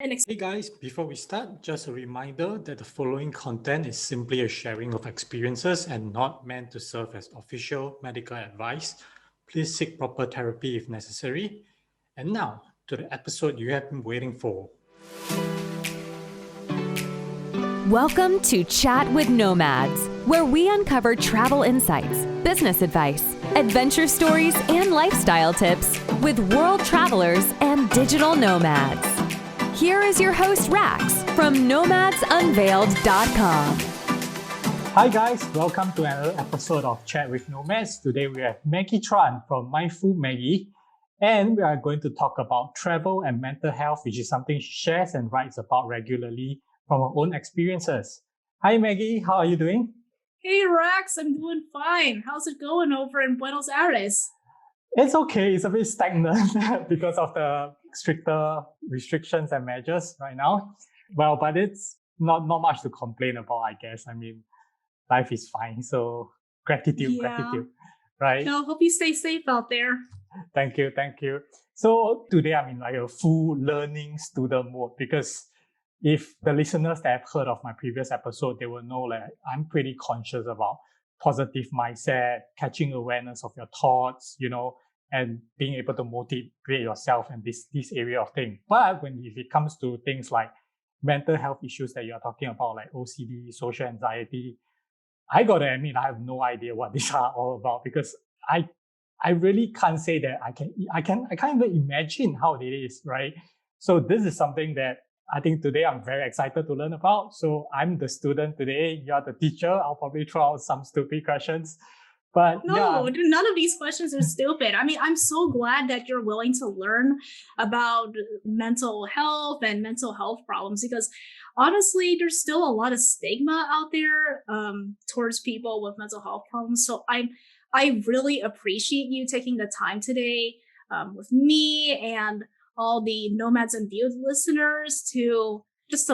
Hey guys, before we start, just a reminder that the following content is simply a sharing of experiences and not meant to serve as official medical advice. Please seek proper therapy if necessary. And now to the episode you have been waiting for. Welcome to Chat with Nomads, where we uncover travel insights, business advice, adventure stories, and lifestyle tips with world travelers and digital nomads. Here is your host, Rax, from nomadsunveiled.com. Hi guys, welcome to another episode of Chat with Nomads. Today we have Meggie Tran from Mindful Meggie, and we are going to talk about travel and mental health, which is something she shares and writes about regularly from her own experiences. Hi Maggie, how are you doing? Hey Rax, I'm doing fine. How's it going over in Buenos Aires? It's okay. It's a bit stagnant because of the stricter restrictions and measures right now. Well, but it's not much to complain about, I guess. I mean, life is fine. So gratitude, right? No, hope you stay safe out there. Thank you. So today I'm in like a full learning student mode because if the listeners that have heard of my previous episode, they will know that I'm pretty conscious about positive mindset, catching awareness of your thoughts, and being able to motivate yourself in this area of thing. But if it comes to things like mental health issues that you're talking about, like OCD, social anxiety, I gotta admit, I have no idea what these are all about because I really can't say that I can't even imagine how it is, right? So this is something that I think today I'm very excited to learn about. So I'm the student today. You're the teacher. I'll probably throw out some stupid questions. But no, none of these questions are stupid. I mean, I'm so glad that you're willing to learn about mental health and mental health problems because honestly, there's still a lot of stigma out there towards people with mental health problems. So I really appreciate you taking the time today with me and all the Nomads and Views listeners to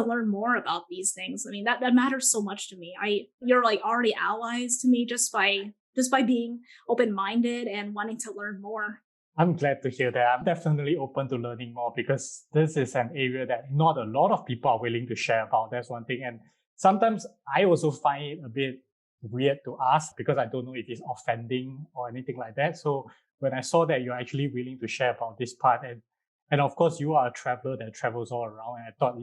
learn more about these things. I mean, that matters so much to me. You're like already allies to me just by being open-minded and wanting to learn more. I'm glad to hear that. I'm definitely open to learning more because this is an area that not a lot of people are willing to share about. That's one thing. And sometimes I also find it a bit weird to ask because I don't know if it's offending or anything like that. So when I saw that you're actually willing to share about this part, and of course you are a traveler that travels all around, and I thought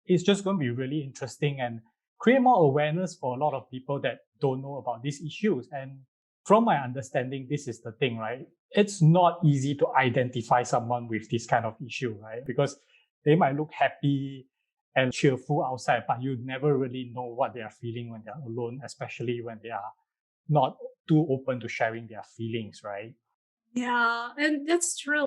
it's just going to be really interesting and create more awareness for a lot of people that don't know about these issues. And from my understanding, this is the thing, right? It's not easy to identify someone with this kind of issue, right? Because they might look happy and cheerful outside, but you never really know what they are feeling when they're alone, especially when they are not too open to sharing their feelings, right? Yeah, and that's true.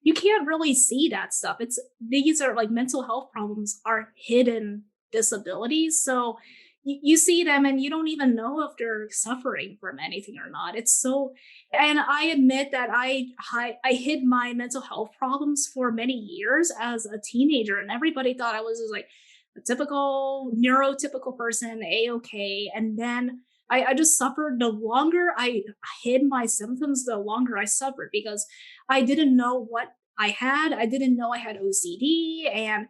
You can't really see that stuff. These are like mental health problems are hidden disabilities. So you see them and you don't even know if they're suffering from anything or not. And I admit that I hid my mental health problems for many years as a teenager, and everybody thought I was just like a typical neurotypical person, A-okay. And then I just suffered. The longer I hid my symptoms, the longer I suffered because I didn't know what I had. I didn't know I had OCD, and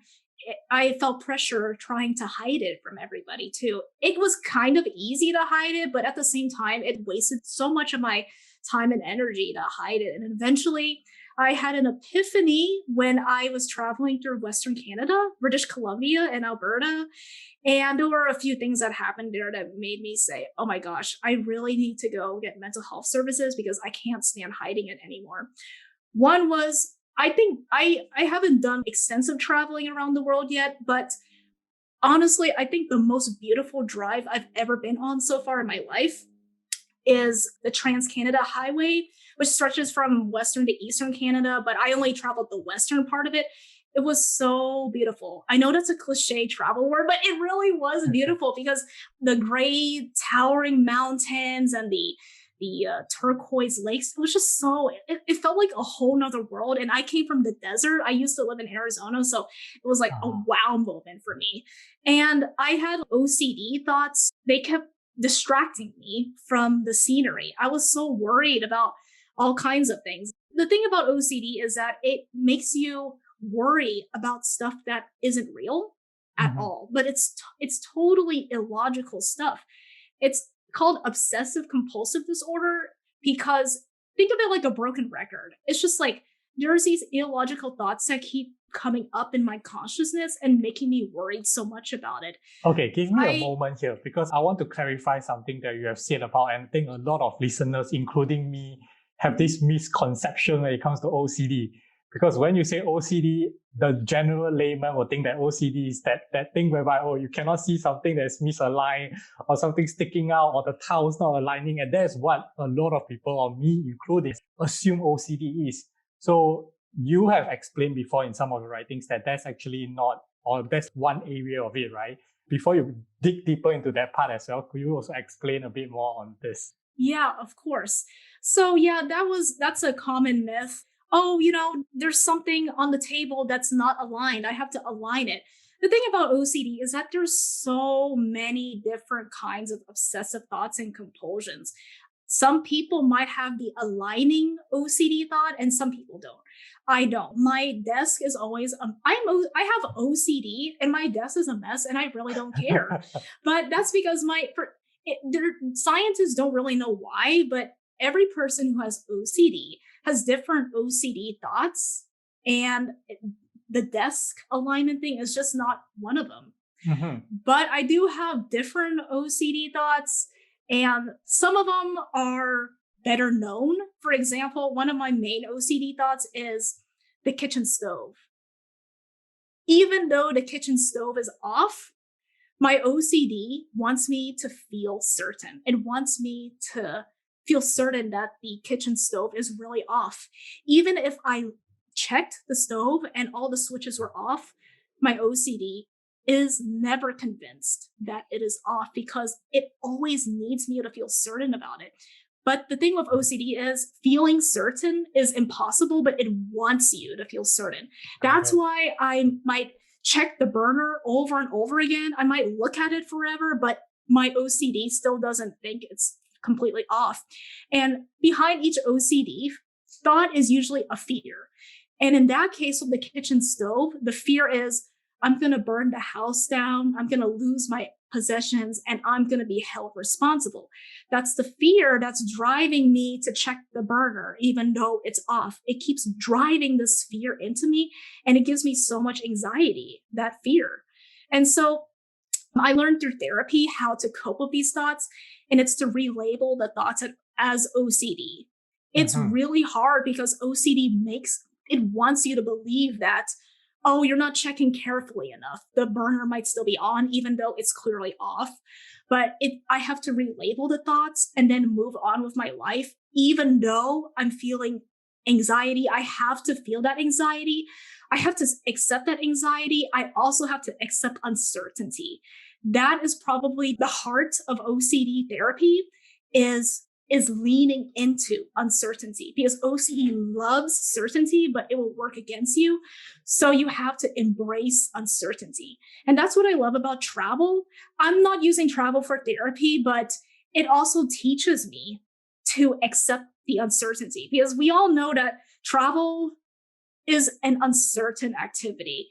I felt pressure trying to hide it from everybody too. It was kind of easy to hide it, but at the same time, it wasted so much of my time and energy to hide it. And eventually, I had an epiphany when I was traveling through Western Canada, British Columbia, and Alberta. And there were a few things that happened there that made me say, oh my gosh, I really need to go get mental health services because I can't stand hiding it anymore. One was, I think I haven't done extensive traveling around the world yet, but honestly, I think the most beautiful drive I've ever been on so far in my life is the Trans-Canada Highway, which stretches from Western to Eastern Canada, but I only traveled the Western part of it. It was so beautiful. I know that's a cliche travel word, but it really was beautiful because the gray towering mountains and the turquoise lakes, it was just it felt like a whole nother world. And I came from the desert. I used to live in Arizona. So it was like a wow moment for me. And I had OCD thoughts. They kept distracting me from the scenery. I was so worried about all kinds of things. The thing about OCD is that it makes you worry about stuff that isn't real at all, but it's totally illogical stuff. It's called obsessive-compulsive disorder because think of it like a broken record. It's just like there's these illogical thoughts that keep coming up in my consciousness and making me worried so much about it. Okay, give me a moment here because I want to clarify something that you have said about, and I think a lot of listeners, including me, have this misconception when it comes to OCD. Because when you say OCD, the general layman will think that OCD is that thing whereby, oh, you cannot see something that's misaligned or something sticking out or the tiles not aligning. And that's what a lot of people, or me included, assume OCD is. So you have explained before in some of the writings that that's actually not, or that's one area of it, right? Before you dig deeper into that part as well, could you also explain a bit more on this? Yeah, of course. So yeah, that's a common myth. Oh, there's something on the table that's not aligned. I have to align it. The thing about OCD is that there's so many different kinds of obsessive thoughts and compulsions. Some people might have the aligning OCD thought and some people don't. I don't. My desk is always, I have OCD and my desk is a mess and I really don't care. But that's because scientists don't really know why, but every person who has OCD has different OCD thoughts, and the desk alignment thing is just not one of them. But I do have different OCD thoughts, and some of them are better known. For example, one of my main OCD thoughts is the kitchen stove. Even though the kitchen stove is off, my OCD wants me to feel certain. It wants me to feel certain that the kitchen stove is really off. Even if I checked the stove and all the switches were off, my OCD is never convinced that it is off because it always needs me to feel certain about it. But the thing with OCD is feeling certain is impossible, but it wants you to feel certain. That's why I might check the burner over and over again. I might look at it forever, but my OCD still doesn't think it's completely off. And behind each OCD thought is usually a fear. And in that case with the kitchen stove, the fear is I'm going to burn the house down. I'm going to lose my possessions and I'm going to be held responsible. That's the fear that's driving me to check the burner, even though it's off. It keeps driving this fear into me and it gives me so much anxiety, that fear. And so I learned through therapy how to cope with these thoughts, and it's to relabel the thoughts as OCD. It's really hard because OCD wants you to believe that, oh, you're not checking carefully enough. The burner might still be on, even though it's clearly off. But I have to relabel the thoughts and then move on with my life. Even though I'm feeling anxiety, I have to feel that anxiety. I have to accept that anxiety. I also have to accept uncertainty. That is probably the heart of OCD therapy is leaning into uncertainty, because OCD loves certainty, but it will work against you. So you have to embrace uncertainty. And that's what I love about travel. I'm not using travel for therapy, but it also teaches me to accept the uncertainty, because we all know that travel is an uncertain activity.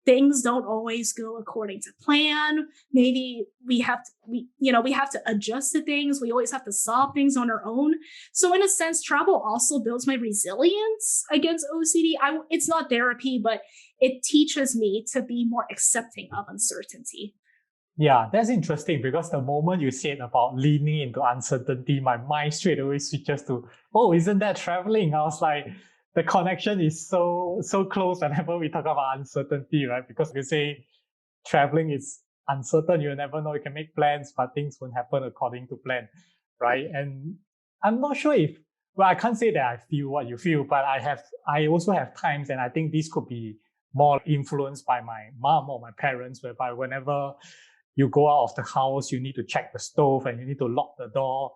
Things don't always go according to plan. Maybe we have to adjust to things. We always have to solve things on our own. So in a sense, travel also builds my resilience against OCD. It's not therapy, but it teaches me to be more accepting of uncertainty. Yeah, that's interesting because the moment you said about leaning into uncertainty, my mind straight away switches to, oh, isn't that traveling? I was like, the connection is so close whenever we talk about uncertainty, right? Because you say traveling is uncertain, you never know, you can make plans, but things won't happen according to plan, right? And I'm not sure I can't say that I feel what you feel, but I also have times, and I think this could be more influenced by my mom or my parents, whereby whenever you go out of the house, you need to check the stove and you need to lock the door.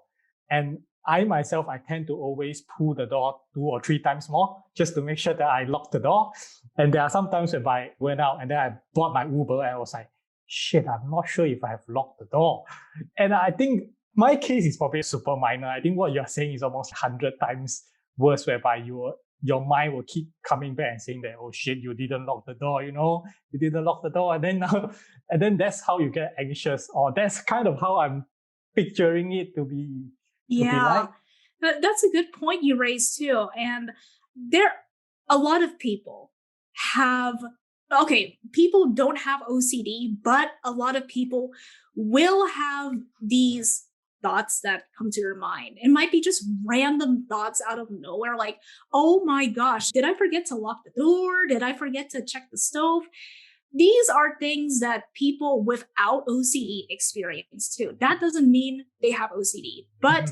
And I myself, I tend to always pull the door 2 or 3 times more just to make sure that I lock the door. And there are some times when I went out and then I bought my Uber and I was like, shit, I'm not sure if I have locked the door. And I think my case is probably super minor. I think what you're saying is almost 100 times worse, whereby your mind will keep coming back and saying that, oh shit, you didn't lock the door, you didn't lock the door. And then now, and then that's how you get anxious, or that's kind of how I'm picturing it to be Yeah, like. that's a good point you raised too. And there, a lot of people have, okay, people don't have OCD, but a lot of people will have these thoughts that come to your mind. It might be just random thoughts out of nowhere, like, oh my gosh, did I forget to lock the door? Did I forget to check the stove? These are things that people without OCD experience too. That doesn't mean they have OCD, but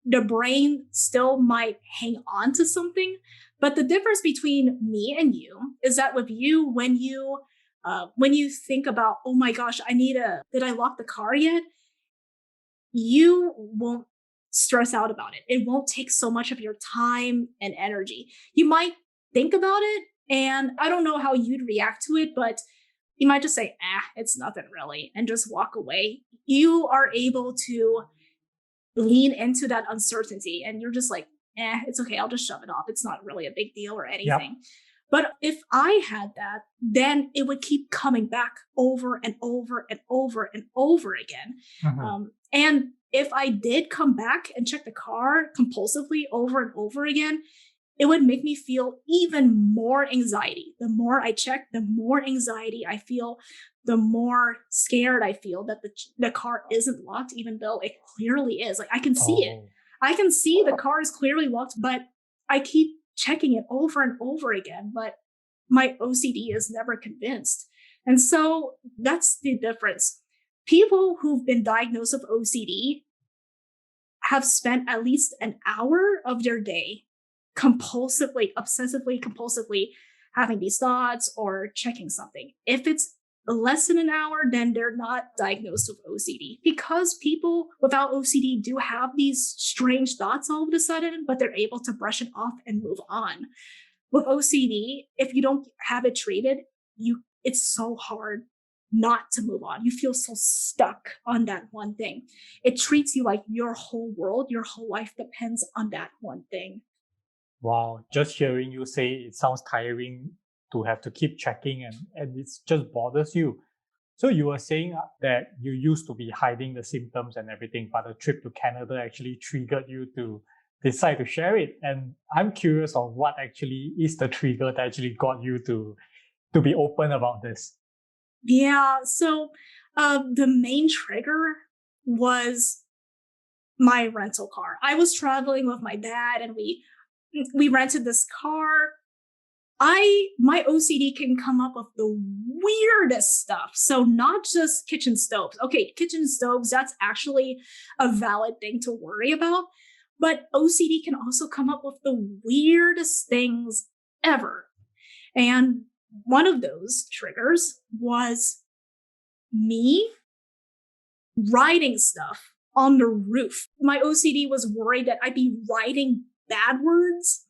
the brain still might hang on to something. But the difference between me and you is that with you, when you think about, oh my gosh, did I lock the car yet? You won't stress out about it. It won't take so much of your time and energy. You might think about it, and I don't know how you'd react to it, but you might just say, it's nothing really, and just walk away. You are able to lean into that uncertainty, and you're just like, it's okay. I'll just shove it off. It's not really a big deal or anything. Yep. But if I had that, then it would keep coming back over and over and over and over again. And if I did come back and check the car compulsively over and over again, it would make me feel even more anxiety. The more I check, the more anxiety I feel, the more scared I feel that the car isn't locked, even though it clearly is. Like, I can see it. I can see the car is clearly locked, but I keep checking it over and over again. But my OCD is never convinced. And so that's the difference. People who've been diagnosed with OCD have spent at least an hour of their day obsessively compulsively having these thoughts or checking something. If it's less than an hour, then they're not diagnosed with OCD, because people without OCD do have these strange thoughts all of a sudden, but they're able to brush it off and move on. With OCD, if you don't have it treated, it's so hard not to move on. You feel so stuck on that one thing. It treats you like your whole world, your whole life depends on that one thing. Wow, just hearing you say it sounds tiring to have to keep checking, and it just bothers you. So you were saying that you used to be hiding the symptoms and everything, but the trip to Canada actually triggered you to decide to share it. And I'm curious on what actually is the trigger that actually got you to be open about this. Yeah, so the main trigger was my rental car. I was traveling with my dad, and we rented this car. My OCD can come up with the weirdest stuff. So not just kitchen stoves. Okay, kitchen stoves, that's actually a valid thing to worry about. But OCD can also come up with the weirdest things ever. And one of those triggers was me writing stuff on the roof. My OCD was worried that I'd be writing bad words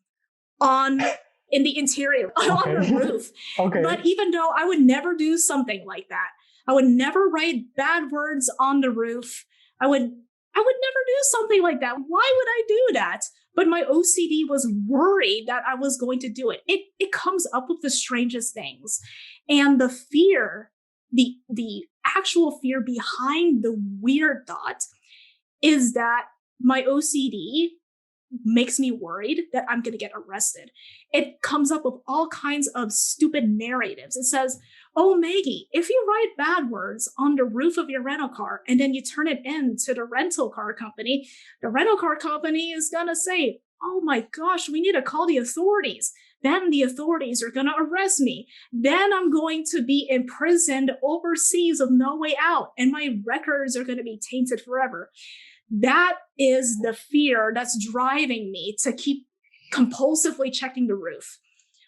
in the interior, on the roof. Okay. But even though I would never do something like that, I would never write bad words on the roof. I would never do something like that. Why would I do that? But my OCD was worried that I was going to do it. It comes up with the strangest things. And the fear, the actual fear behind the weird thought is that my OCD makes me worried that I'm going to get arrested. It comes up with all kinds of stupid narratives. It says, oh, Maggie, if you write bad words on the roof of your rental car and then you turn it in to the rental car company, the rental car company is going to say, oh my gosh, we need to call the authorities. Then the authorities are going to arrest me. Then I'm going to be imprisoned overseas with no way out, and my records are going to be tainted forever. That is the fear that's driving me to keep compulsively checking the roof.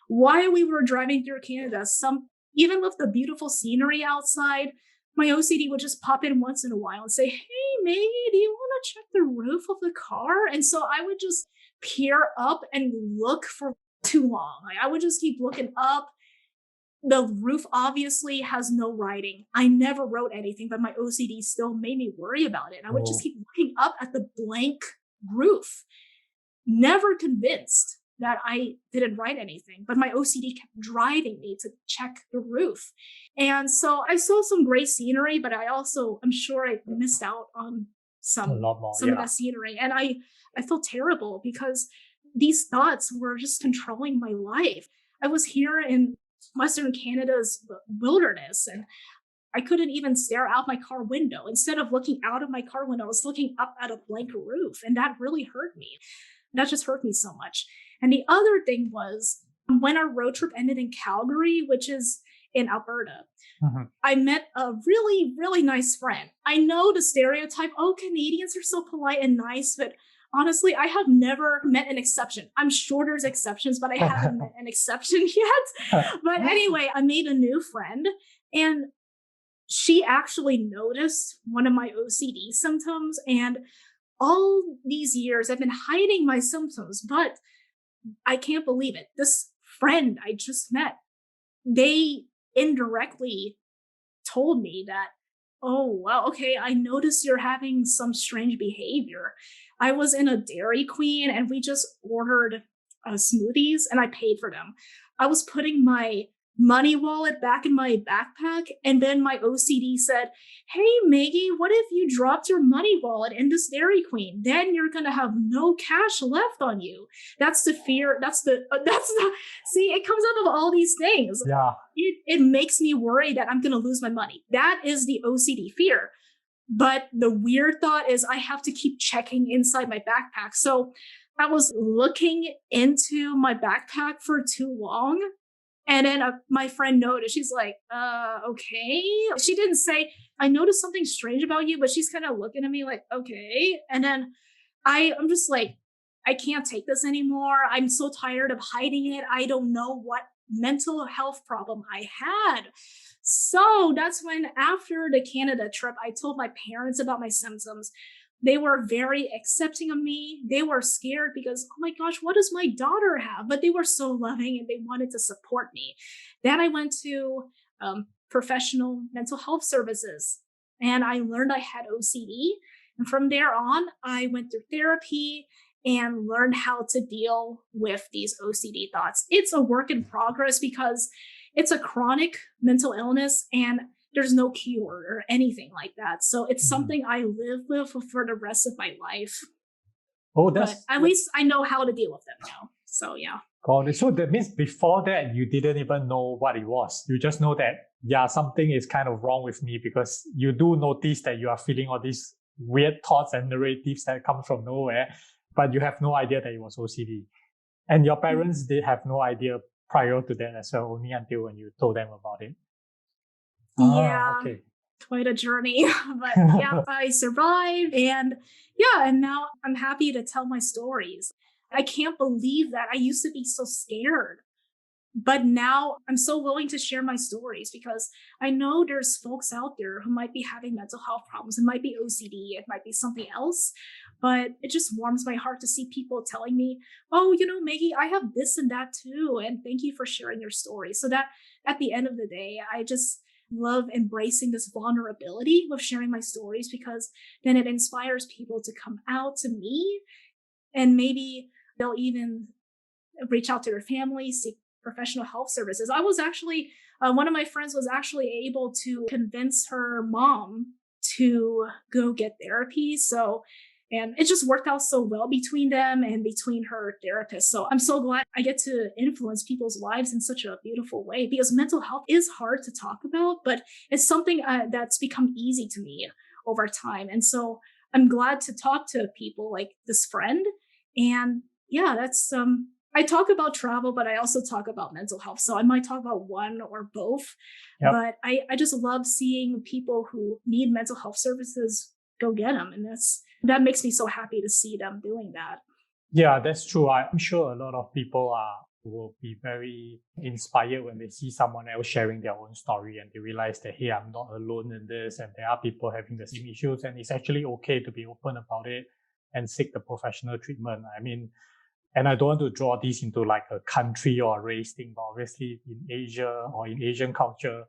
While we were driving through Canada, even with the beautiful scenery outside, my OCD would just pop in once in a while and say, hey, Maggie, do you want to check the roof of the car? And so I would just peer up and look for too long. I would just keep looking up. The roof obviously has no writing. I never wrote anything, but my OCD still made me worry about it. I would just keep looking up at the blank roof, never convinced that I didn't write anything, but my OCD kept driving me to check the roof. And so I saw some great scenery, but I'm sure I missed out on A lot more. some of that scenery. And I felt terrible because these thoughts were just controlling my life. I was here in Western Canada's wilderness, and I couldn't even stare out my car window. Instead of looking out of my car window, I was looking up at a blank roof. And that really hurt me. That just hurt me so much. And the other thing was when our road trip ended in Calgary, which is in Alberta, I met a really, really nice friend. I know the stereotype, oh, Canadians are so polite and nice, but honestly, I have never met an exception. I'm sure there's exceptions, but I haven't met an exception yet. But anyway, I made a new friend, and she actually noticed one of my OCD symptoms. And all these years, I've been hiding my symptoms, but I can't believe it. This friend I just met, they indirectly told me that, oh, well, okay, I noticed you're having some strange behavior. I was in a Dairy Queen and we just ordered smoothies and I paid for them. I was putting my money wallet back in my backpack, and then my OCD said, hey, Meggie, what if you dropped your money wallet in this Dairy Queen? Then you're going to have no cash left on you. That's the fear. See, it comes out of all these things. Yeah. It makes me worry that I'm going to lose my money. That is the OCD fear. But the weird thought is I have to keep checking inside my backpack. So I was looking into my backpack for too long. And then my friend noticed. She's like, okay. She didn't say, I noticed something strange about you, but she's kind of looking at me like, okay. And then I'm just like, I can't take this anymore. I'm so tired of hiding it. I don't know what mental health problem I had. So that's when, after the Canada trip, I told my parents about my symptoms. They were very accepting of me. They were scared because, oh my gosh, what does my daughter have? But they were so loving and they wanted to support me. Then I went to professional mental health services, and I learned I had OCD. And from there on, I went through therapy and learned how to deal with these OCD thoughts. It's a work in progress because it's a chronic mental illness, and there's no cure or anything like that. So it's something I live with for the rest of my life. Oh, but at least I know how to deal with them now. So yeah. Got it. So that means before that, you didn't even know what it was. You just know that, yeah, something is kind of wrong with me, because you do notice that you are feeling all these weird thoughts and narratives that come from nowhere, but you have no idea that it was OCD. And your parents did have no idea prior to that as well, only until when you told them about it. Yeah, okay. Quite a journey, but yeah, I survived, and now I'm happy to tell my stories. I can't believe that I used to be so scared, but now I'm so willing to share my stories because I know there's folks out there who might be having mental health problems. It might be OCD, it might be something else, but it just warms my heart to see people telling me, oh, Meggie, I have this and that too, and thank you for sharing your story. So that at the end of the day, I just love embracing this vulnerability with sharing my stories, because then it inspires people to come out to me, and maybe they'll even reach out to their family, seek professional health services. I was actually, one of my friends was actually able to convince her mom to go get therapy. And it just worked out so well between them and between her therapist. So I'm so glad I get to influence people's lives in such a beautiful way, because mental health is hard to talk about, but it's something that's become easy to me over time. And so I'm glad to talk to people like this friend. And yeah, that's, I talk about travel, but I also talk about mental health. So I might talk about one or both, but I just love seeing people who need mental health services go get them. And that makes me so happy to see them doing that. Yeah, that's true. I'm sure a lot of people will be very inspired when they see someone else sharing their own story, and they realize that, hey, I'm not alone in this, and there are people having the same issues, and it's actually okay to be open about it and seek the professional treatment. I mean, and I don't want to draw this into like a country or a race thing, but obviously in Asia or in Asian culture,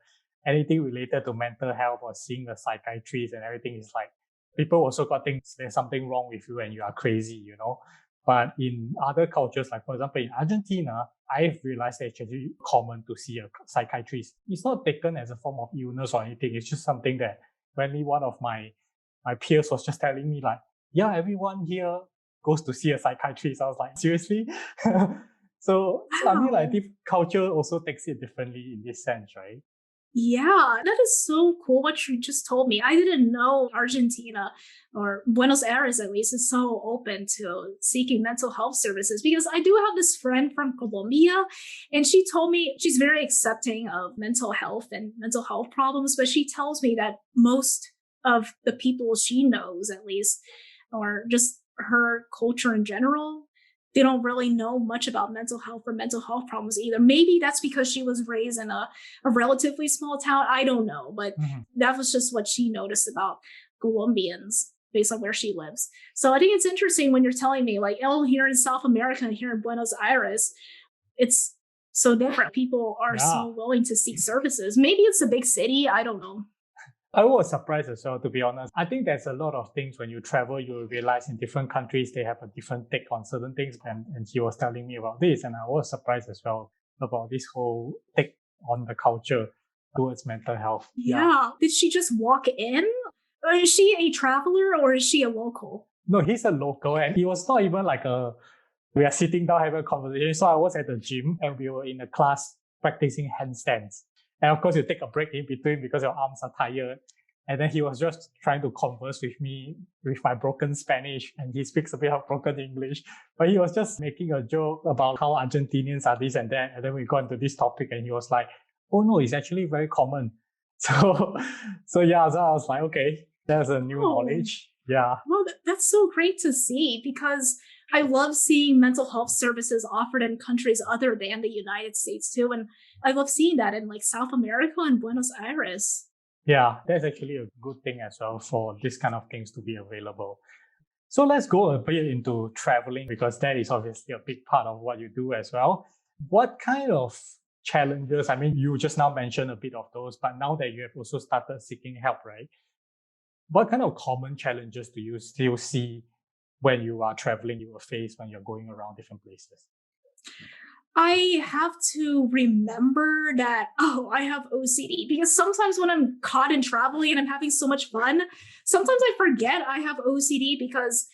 anything related to mental health or seeing a psychiatrist and everything is like, people also got things, there's something wrong with you and you are crazy, But in other cultures, like for example, in Argentina, I've realized it's actually common to see a psychiatrist. It's not taken as a form of illness or anything. It's just something that when one of my peers was just telling me like, yeah, everyone here goes to see a psychiatrist. I was like, seriously? So I mean, like, Wow. culture also takes it differently in this sense, right? Yeah, that is so cool what you just told me. I didn't know Argentina or Buenos Aires, at least, is so open to seeking mental health services because I do have this friend from Colombia and she told me she's very accepting of mental health and mental health problems, but she tells me that most of the people she knows, at least, or just her culture in general, they don't really know much about mental health or mental health problems either. Maybe that's because she was raised in a relatively small town. I don't know, but Mhm. that was just what she noticed about Colombians based on where she lives. So I think it's interesting when you're telling me, like, oh, here in South America and here in Buenos Aires, it's so different. People are Yeah. so willing to seek services. Maybe it's a big city. I don't know. I was surprised as well, to be honest. I think there's a lot of things when you travel, you realize in different countries, they have a different take on certain things. And he was telling me about this, and I was surprised as well about this whole take on the culture towards mental health. Yeah. Yeah. Did she just walk in? Or is she a traveler or is she a local? No, he's a local, and he was not even like we are sitting down having a conversation. So I was at the gym and we were in a class practicing handstands. And of course, you take a break in between because your arms are tired. And then he was just trying to converse with me with my broken Spanish, and he speaks a bit of broken English. But he was just making a joke about how Argentinians are this and that. And then we got into this topic, and he was like, "Oh no, it's actually very common." So, so yeah, so I was like, okay, that's a new Oh, knowledge. Yeah. well, that's so great to see because I love seeing mental health services offered in countries other than the United States too. And I love seeing that in like South America and Buenos Aires. Yeah, that's actually a good thing as well for this kind of things to be available. So let's go a bit into traveling because that is obviously a big part of what you do as well. What kind of challenges? I mean, you just now mentioned a bit of those, but now that you have also started seeking help, right? What kind of common challenges do you still see when you are traveling, you will face when you're going around different places? I have to remember that, oh, I have OCD because sometimes when I'm caught in traveling and I'm having so much fun, sometimes I forget I have OCD because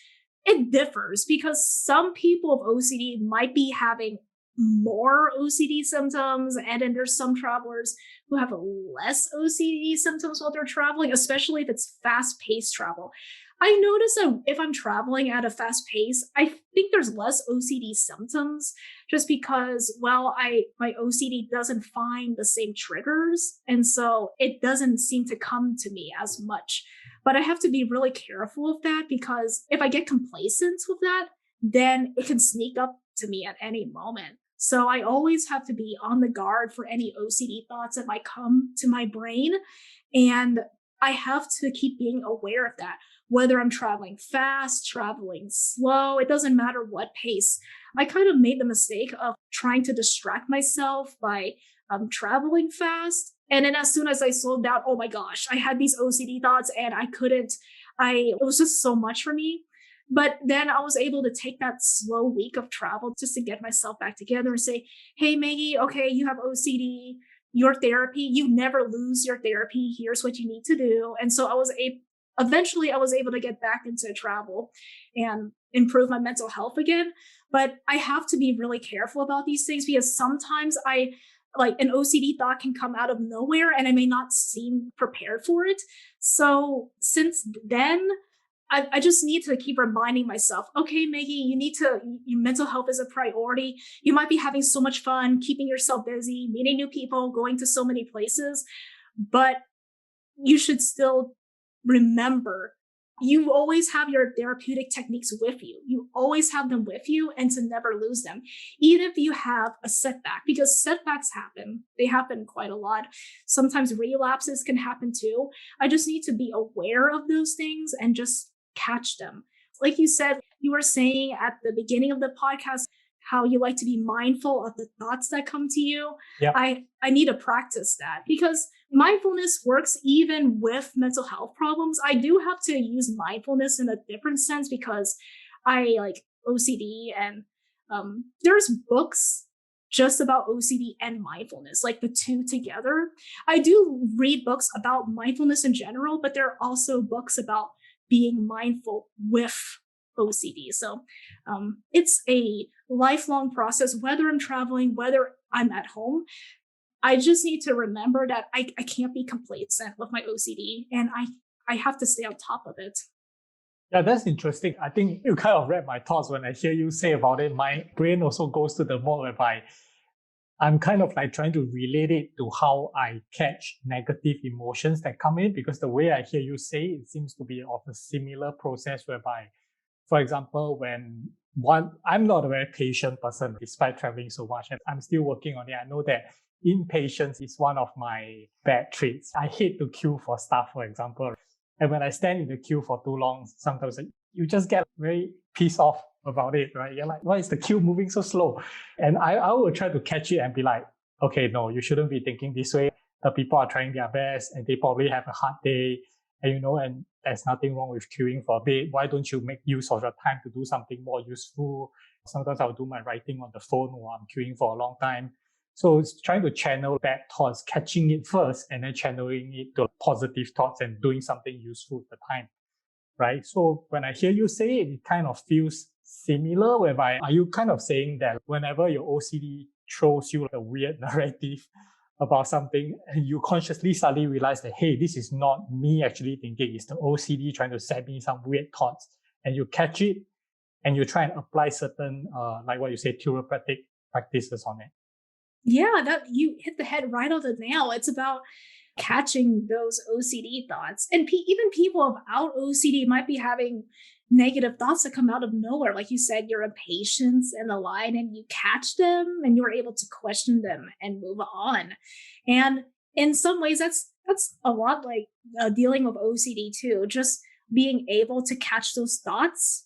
it differs. Because some people with OCD might be having more OCD symptoms, and then there's some travelers who have less OCD symptoms while they're traveling, especially if it's fast paced travel. I notice that if I'm traveling at a fast pace, I think there's less OCD symptoms just because, well, I my OCD doesn't find the same triggers, and so it doesn't seem to come to me as much. But I have to be really careful of that because if I get complacent with that, then it can sneak up to me at any moment. So I always have to be on the guard for any OCD thoughts that might come to my brain. And I have to keep being aware of that, whether I'm traveling fast, traveling slow, it doesn't matter what pace. I kind of made the mistake of trying to distract myself by traveling fast. And then as soon as I slowed down, oh my gosh, I had these OCD thoughts and I couldn't, it was just so much for me. But then I was able to take that slow week of travel just to get myself back together and say, hey, Maggie, okay, you have OCD, your therapy, you never lose your therapy. Here's what you need to do. And so eventually I was able to get back into travel and improve my mental health again. But I have to be really careful about these things because sometimes I like an OCD thought can come out of nowhere and I may not seem prepared for it. So since then, I just need to keep reminding myself, okay, Maggie, your mental health is a priority. You might be having so much fun, keeping yourself busy, meeting new people, going to so many places, but you should still remember you always have your therapeutic techniques with you. You always have them with you and to never lose them, even if you have a setback, because setbacks happen. They happen quite a lot. Sometimes relapses can happen too. I just need to be aware of those things and just catch them. Like you said, you were saying at the beginning of the podcast, how you like to be mindful of the thoughts that come to you. Yeah. I need to practice that because mindfulness works even with mental health problems. I do have to use mindfulness in a different sense because I like OCD, and there's books just about OCD and mindfulness, like the two together. I do read books about mindfulness in general, but there are also books about being mindful with OCD. So it's a lifelong process, whether I'm traveling, whether I'm at home. I just need to remember that I can't be complacent with my OCD, and I have to stay on top of it. Yeah, that's interesting. I think you kind of read my thoughts when I hear you say about it. My brain also goes to the mode whereby I'm kind of like trying to relate it to how I catch negative emotions that come in, because the way I hear you say it seems to be of a similar process whereby, for example, I'm not a very patient person despite traveling so much, and I'm still working on it. I know that impatience is one of my bad traits. I hate to queue for stuff, for example. And when I stand in the queue for too long, sometimes you just get very pissed off about it, right? You're like, why is the queue moving so slow? And I will try to catch it and be like, okay, no, you shouldn't be thinking this way. The people are trying their best and they probably have a hard day. And there's nothing wrong with queuing for a bit. Why don't you make use of your time to do something more useful? Sometimes I'll do my writing on the phone while I'm queuing for a long time. So it's trying to channel bad thoughts, catching it first, and then channeling it to positive thoughts and doing something useful at the time, right? So when I hear you say it, it kind of feels similar, whereby are you kind of saying that whenever your OCD throws you a weird narrative about something, and you consciously suddenly realize that, hey, this is not me actually thinking, it's the OCD trying to send me some weird thoughts, and you catch it, and you try and apply certain, like what you say, therapeutic practices on it. Yeah, that you hit the head right on the nail. It's about catching those OCD thoughts. And even people without OCD might be having negative thoughts that come out of nowhere. Like you said, your impatience and the line, and you catch them and you're able to question them and move on. And in some ways, that's a lot like dealing with OCD too. Just being able to catch those thoughts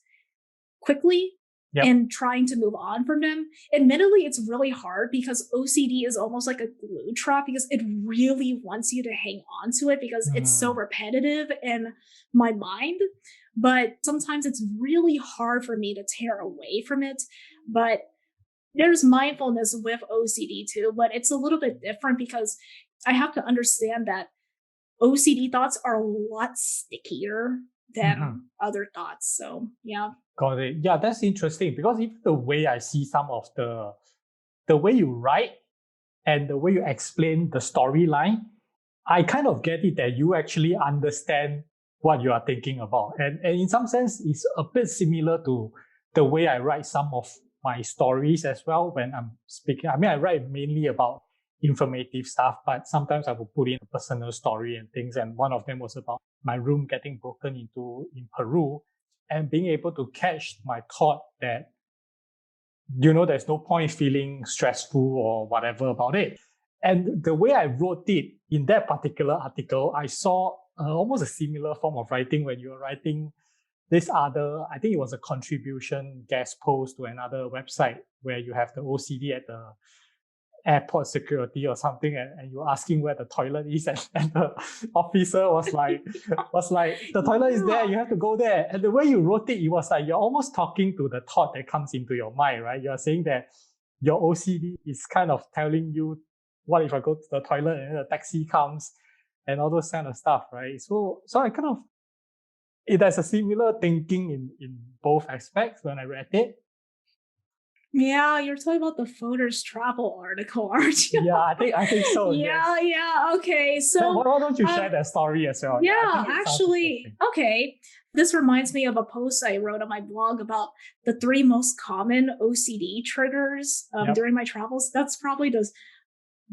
quickly. Yep. And trying to move on from them. Admittedly, it's really hard because OCD is almost like a glue trap, because it really wants you to hang on to it because it's so repetitive in my mind. But sometimes it's really hard for me to tear away from it. But there's mindfulness with OCD too, but it's a little bit different because I have to understand that OCD thoughts are a lot stickier than other thoughts. So yeah. Got it. Yeah, that's interesting, because even the way I see some of the way you write and the way you explain the storyline, I kind of get it that you actually understand what you are thinking about. And in some sense, it's a bit similar to the way I write some of my stories as well when I'm speaking. I mean, I write mainly about informative stuff, but sometimes I will put in a personal story and things. And one of them was about my room getting broken into in Peru, and being able to catch my thought that, there's no point feeling stressful or whatever about it. And the way I wrote it in that particular article, I saw almost a similar form of writing when you were writing this other, I think it was a contribution guest post to another website where you have the OCD at the airport security or something, and you're asking where the toilet is, and the officer was like, the toilet is there, you have to go there. And the way you wrote it, it was like you're almost talking to the thought that comes into your mind, right? You're saying that your OCD is kind of telling you, what if I go to the toilet and the taxi comes, and all those kind of stuff, right? So I kind of, there's a similar thinking in both aspects when I read it. Yeah, you're talking about the Foder's travel article, aren't you? Yeah, I think so. Yeah, yes. yeah. Okay, so why don't you share that story as well? Yeah, actually, okay. This reminds me of a post I wrote on my blog about the 3 most common OCD triggers during my travels. That's probably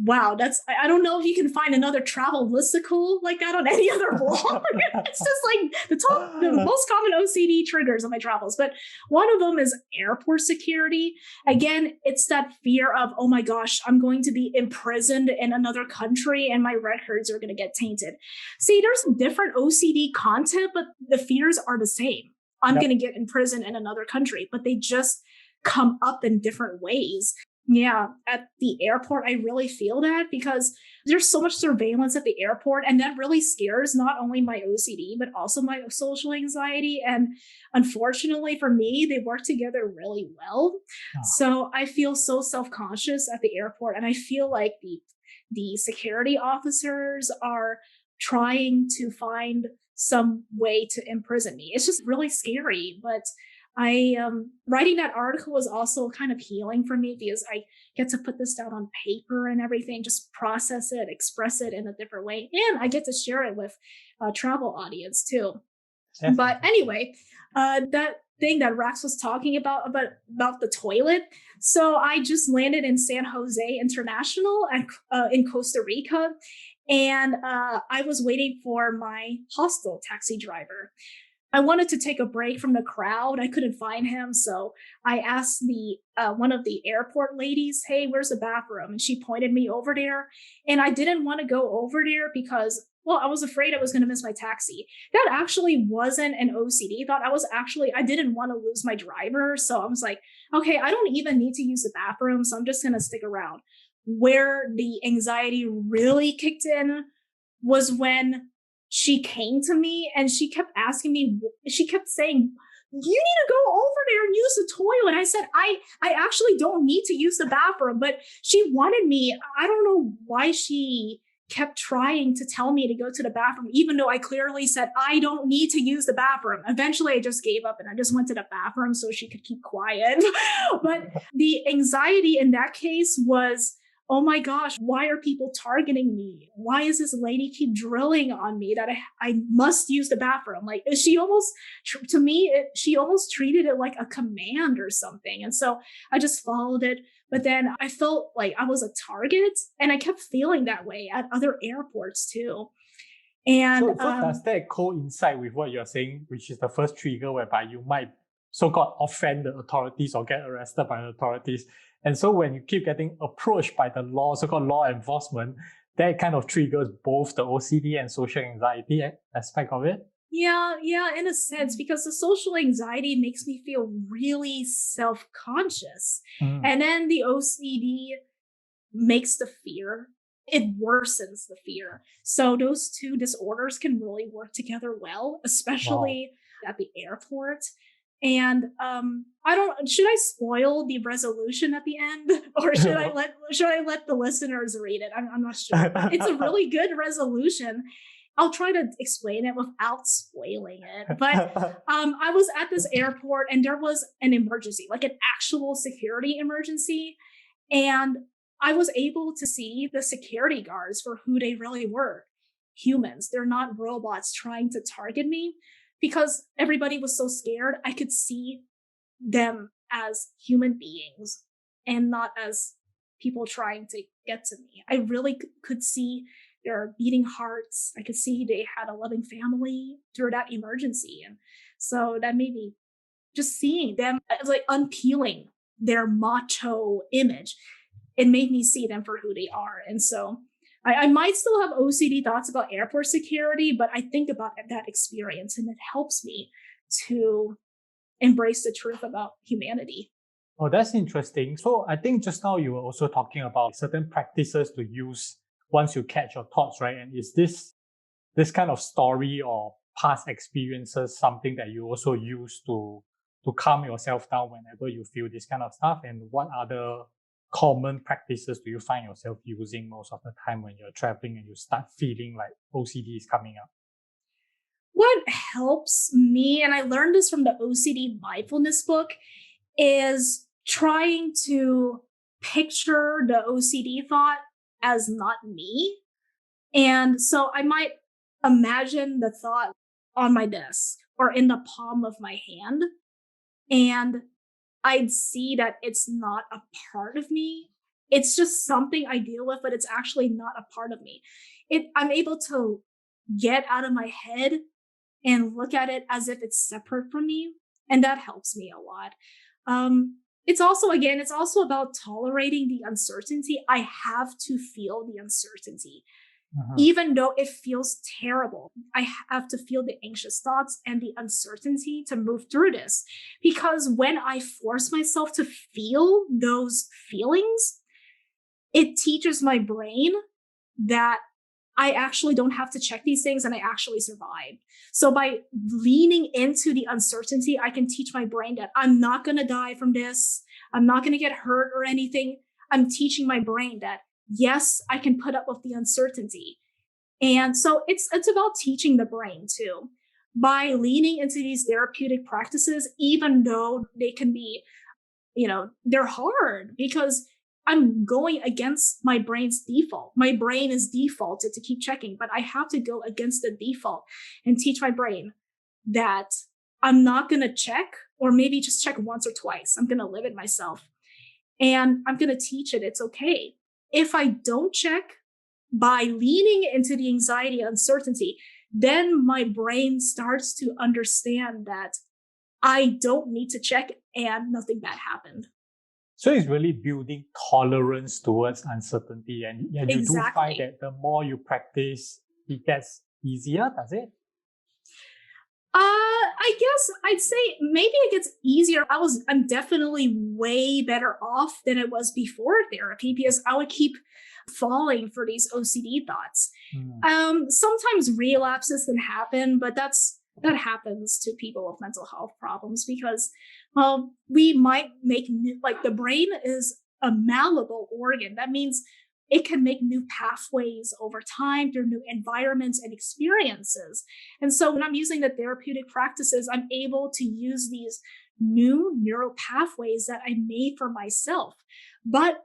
wow, I don't know if you can find another travel listicle like that on any other blog. It's just like the most common OCD triggers on my travels. But one of them is airport security. Again, it's that fear of, oh my gosh, I'm going to be imprisoned in another country and my records are going to get tainted. See, there's different OCD content, but the fears are the same. I'm going to get imprisoned in another country, but they just come up in different ways. Yeah, at the airport, I really feel that because there's so much surveillance at the airport, and that really scares not only my OCD, but also my social anxiety. And unfortunately for me, they work together really well. Ah, So I feel so self-conscious at the airport, and I feel like the security officers are trying to find some way to imprison me. It's just really scary, but I writing that article was also kind of healing for me because I get to put this down on paper and everything, just process it, express it in a different way, and I get to share it with a travel audience too. But definitely. anyway, that thing that Rax was talking about the toilet. So I just landed in San Jose International and in Costa Rica, and I was waiting for my hostel taxi driver. I wanted to take a break from the crowd. I couldn't find him, so I asked the one of the airport ladies, "Hey, where's the bathroom?" And she pointed me over there. And I didn't want to go over there because, well, I was afraid I was going to miss my taxi. That actually wasn't an OCD thought. I didn't want to lose my driver, so I was like, okay, I don't even need to use the bathroom, so I'm just going to stick around. Where the anxiety really kicked in was when she came to me and she kept asking me, she kept saying, "You need to go over there and use the toilet." I said, I actually don't need to use the bathroom, but she wanted me. I don't know why she kept trying to tell me to go to the bathroom, even though I clearly said, I don't need to use the bathroom. Eventually I just gave up and I just went to the bathroom so she could keep quiet. But the anxiety in that case was, oh my gosh, why are people targeting me? Why is this lady keep drilling on me that I must use the bathroom? Like she almost, to me, she almost treated it like a command or something. And so I just followed it. But then I felt like I was a target, and I kept feeling that way at other airports too. And So does that coincide with what you're saying, which is the first trigger whereby you might so-called offend the authorities or get arrested by the authorities? And so when you keep getting approached by the law, so-called law enforcement, that kind of triggers both the OCD and social anxiety aspect of it? yeah, in a sense, because the social anxiety makes me feel really self-conscious. Mm. And then the OCD makes the fear, it worsens the fear. So those two disorders can really work together well, Wow. especially at the airport. And I don't, should I spoil the resolution at the end, or should I let the listeners read it? I'm not sure, but it's a really good resolution. I'll try to explain it without spoiling it. But I was at this airport and there was an emergency, like an actual security emergency. And I was able to see the security guards for who they really were, humans. They're not robots trying to target me. Because everybody was so scared, I could see them as human beings and not as people trying to get to me. I really could see their beating hearts. I could see they had a loving family through that emergency. And so that made me, just seeing them as like unpeeling their macho image, it made me see them for who they are. And so I might still have OCD thoughts about airport security, but I think about that experience and it helps me to embrace the truth about humanity. Oh, that's interesting. So I think just now you were also talking about certain practices to use once you catch your thoughts, right? And is this kind of story or past experiences something that you also use to calm yourself down whenever you feel this kind of stuff? And what other common practices do you find yourself using most of the time when you're traveling and you start feeling like OCD is coming up? What helps me, and I learned this from the OCD mindfulness book, is trying to picture the OCD thought as not me. And so I might imagine the thought on my desk or in the palm of my hand. And I'd see that it's not a part of me. It's just something I deal with, but it's actually not a part of me. I'm able to get out of my head and look at it as if it's separate from me. And that helps me a lot. It's also about tolerating the uncertainty. I have to feel the uncertainty. Even though it feels terrible. I have to feel the anxious thoughts and the uncertainty to move through this. Because when I force myself to feel those feelings, it teaches my brain that I actually don't have to check these things and I actually survive. So by leaning into the uncertainty, I can teach my brain that I'm not going to die from this. I'm not going to get hurt or anything. I'm teaching my brain that, yes, I can put up with the uncertainty. And so it's about teaching the brain too. By leaning into these therapeutic practices, even though they can be, they're hard because I'm going against my brain's default. My brain is defaulted to keep checking, but I have to go against the default and teach my brain that I'm not going to check, or maybe just check once or twice. I'm going to limit myself and I'm going to teach it it's okay. If I don't check, by leaning into the anxiety and uncertainty, then my brain starts to understand that I don't need to check and nothing bad happened. So it's really building tolerance towards uncertainty. And you do find that the more you practice, it gets easier, does it? I guess I'd say maybe it gets easier. I'm definitely way better off than it was before therapy because I would keep falling for these OCD thoughts. Sometimes relapses can happen, but that happens to people with mental health problems because, we might make the brain is a malleable organ. That means it can make new pathways over time through new environments and experiences. And so when I'm using the therapeutic practices, I'm able to use these new neural pathways that I made for myself. But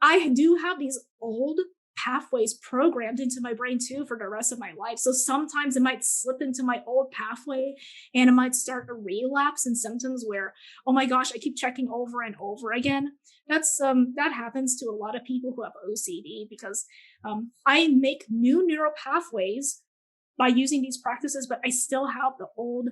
I do have these old pathways programmed into my brain too for the rest of my life. So sometimes it might slip into my old pathway and it might start a relapse in symptoms where, oh my gosh, I keep checking over and over again. That happens to a lot of people who have OCD because I make new neural pathways by using these practices, but I still have the old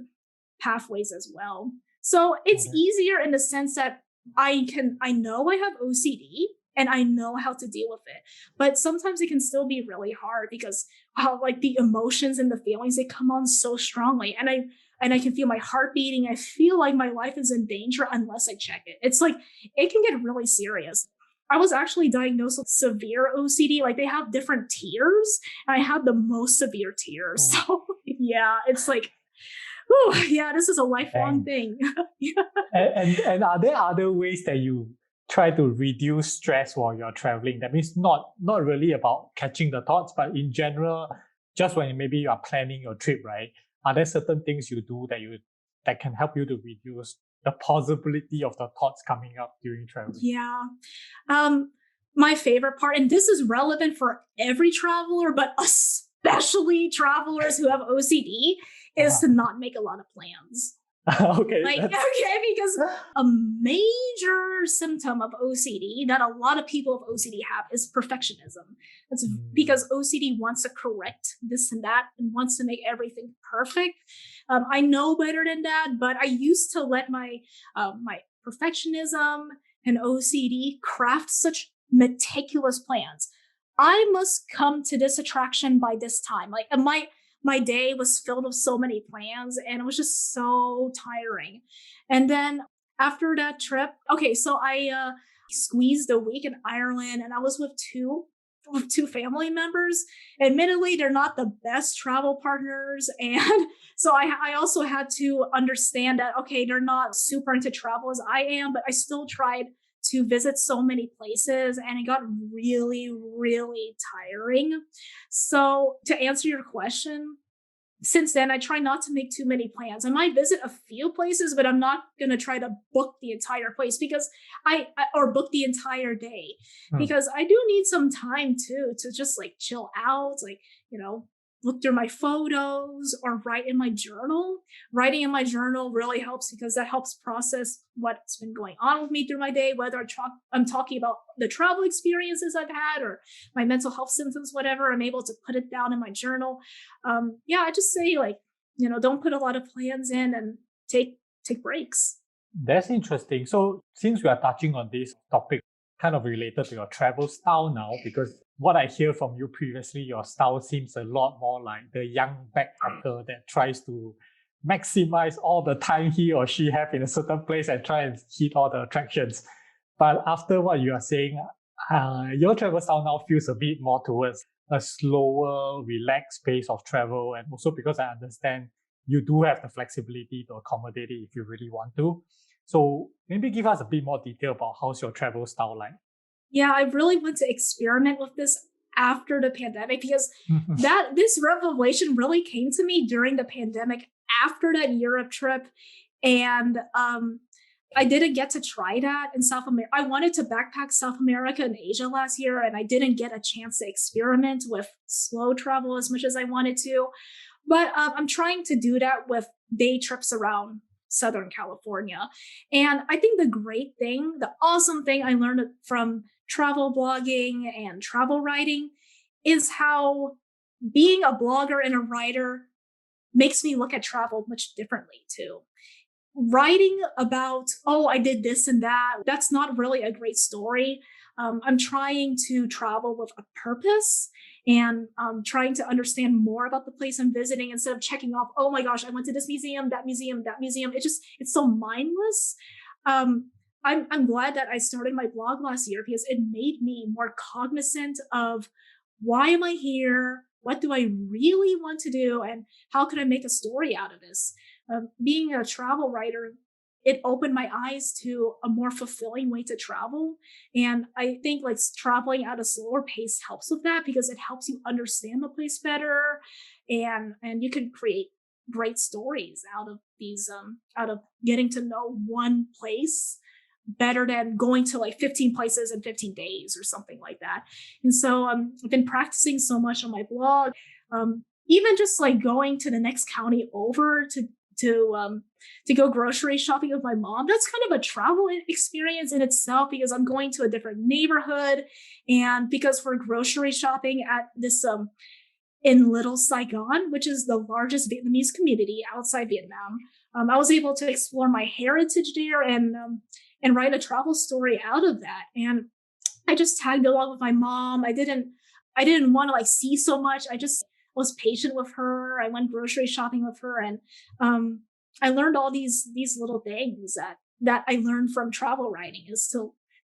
pathways as well. So it's easier in the sense that I know I have OCD and I know how to deal with it. But sometimes it can still be really hard because the emotions and the feelings, they come on so strongly. And I can feel my heart beating. I feel like my life is in danger unless I check it. It's like, it can get really serious. I was actually diagnosed with severe OCD. Like they have different tiers. And I had the most severe tier. So yeah, it's like, oh yeah, this is a lifelong thing. And are there other ways that you try to reduce stress while you're traveling? That means not really about catching the thoughts, but in general, just when maybe you are planning your trip, right? Are there certain things you do that can help you to reduce the possibility of the thoughts coming up during traveling? Yeah. My favorite part, and this is relevant for every traveler, but especially travelers who have OCD, is to not make a lot of plans. Okay. Because a major symptom of OCD that a lot of people with OCD have is perfectionism. That's because OCD wants to correct this and that and wants to make everything perfect. I know better than that, but I used to let my perfectionism and OCD craft such meticulous plans. I must come to this attraction by this time. My day was filled with so many plans and it was just so tiring. And then after that trip, so I squeezed a week in Ireland and I was with two family members. Admittedly, they're not the best travel partners. And so I also had to understand that, they're not super into travel as I am, but I still tried to visit so many places and it got really, really tiring. So to answer your question, since then, I try not to make too many plans. I might visit a few places, but I'm not going to try to book the entire place or book the entire day because I do need some time too, to just chill out, look through my photos or write in my journal. Writing in my journal really helps because that helps process what's been going on with me through my day, whether I'm talking about the travel experiences I've had or my mental health symptoms, whatever. I'm able to put it down in my journal. I just say don't put a lot of plans in and take breaks. That's interesting. So since we are touching on this topic, kind of related to your travel style now, because what I hear from you previously, your style seems a lot more like the young backpacker that tries to maximize all the time he or she have in a certain place and try and hit all the attractions. But after what you are saying, your travel style now feels a bit more towards a slower, relaxed pace of travel. And also because I understand you do have the flexibility to accommodate it if you really want to. So maybe give us a bit more detail about how's your travel style like. Yeah, I really want to experiment with this after the pandemic because this revelation really came to me during the pandemic after that Europe trip. And I didn't get to try that in South America. I wanted to backpack South America and Asia last year, and I didn't get a chance to experiment with slow travel as much as I wanted to. But I'm trying to do that with day trips around Southern California. And I think the awesome thing I learned from travel blogging and travel writing is how being a blogger and a writer makes me look at travel much differently too. Writing about, oh, I did this and that, that's not really a great story. I'm trying to travel with a purpose and trying to understand more about the place I'm visiting instead of checking off, oh my gosh, I went to this museum, that museum, that museum. It's so mindless. I'm glad that I started my blog last year because it made me more cognizant of why am I here? What do I really want to do? And how can I make a story out of this? Being a travel writer, it opened my eyes to a more fulfilling way to travel. And I think like traveling at a slower pace helps with that because it helps you understand the place better. And you can create great stories out of these, out of getting to know one place better than going to like 15 places in 15 days or something like that. And so I've been practicing so much on my blog, even just like going to the next county over to go grocery shopping with my mom. That's kind of a travel experience in itself because I'm going to a different neighborhood. And because we're grocery shopping at this, in Little Saigon, which is the largest Vietnamese community outside Vietnam, I was able to explore my heritage there and write a travel story out of that. And I just tagged along with my mom. I didn't want to like see so much. I just was patient with her. I went grocery shopping with her, and I learned all these little things that I learned from travel writing is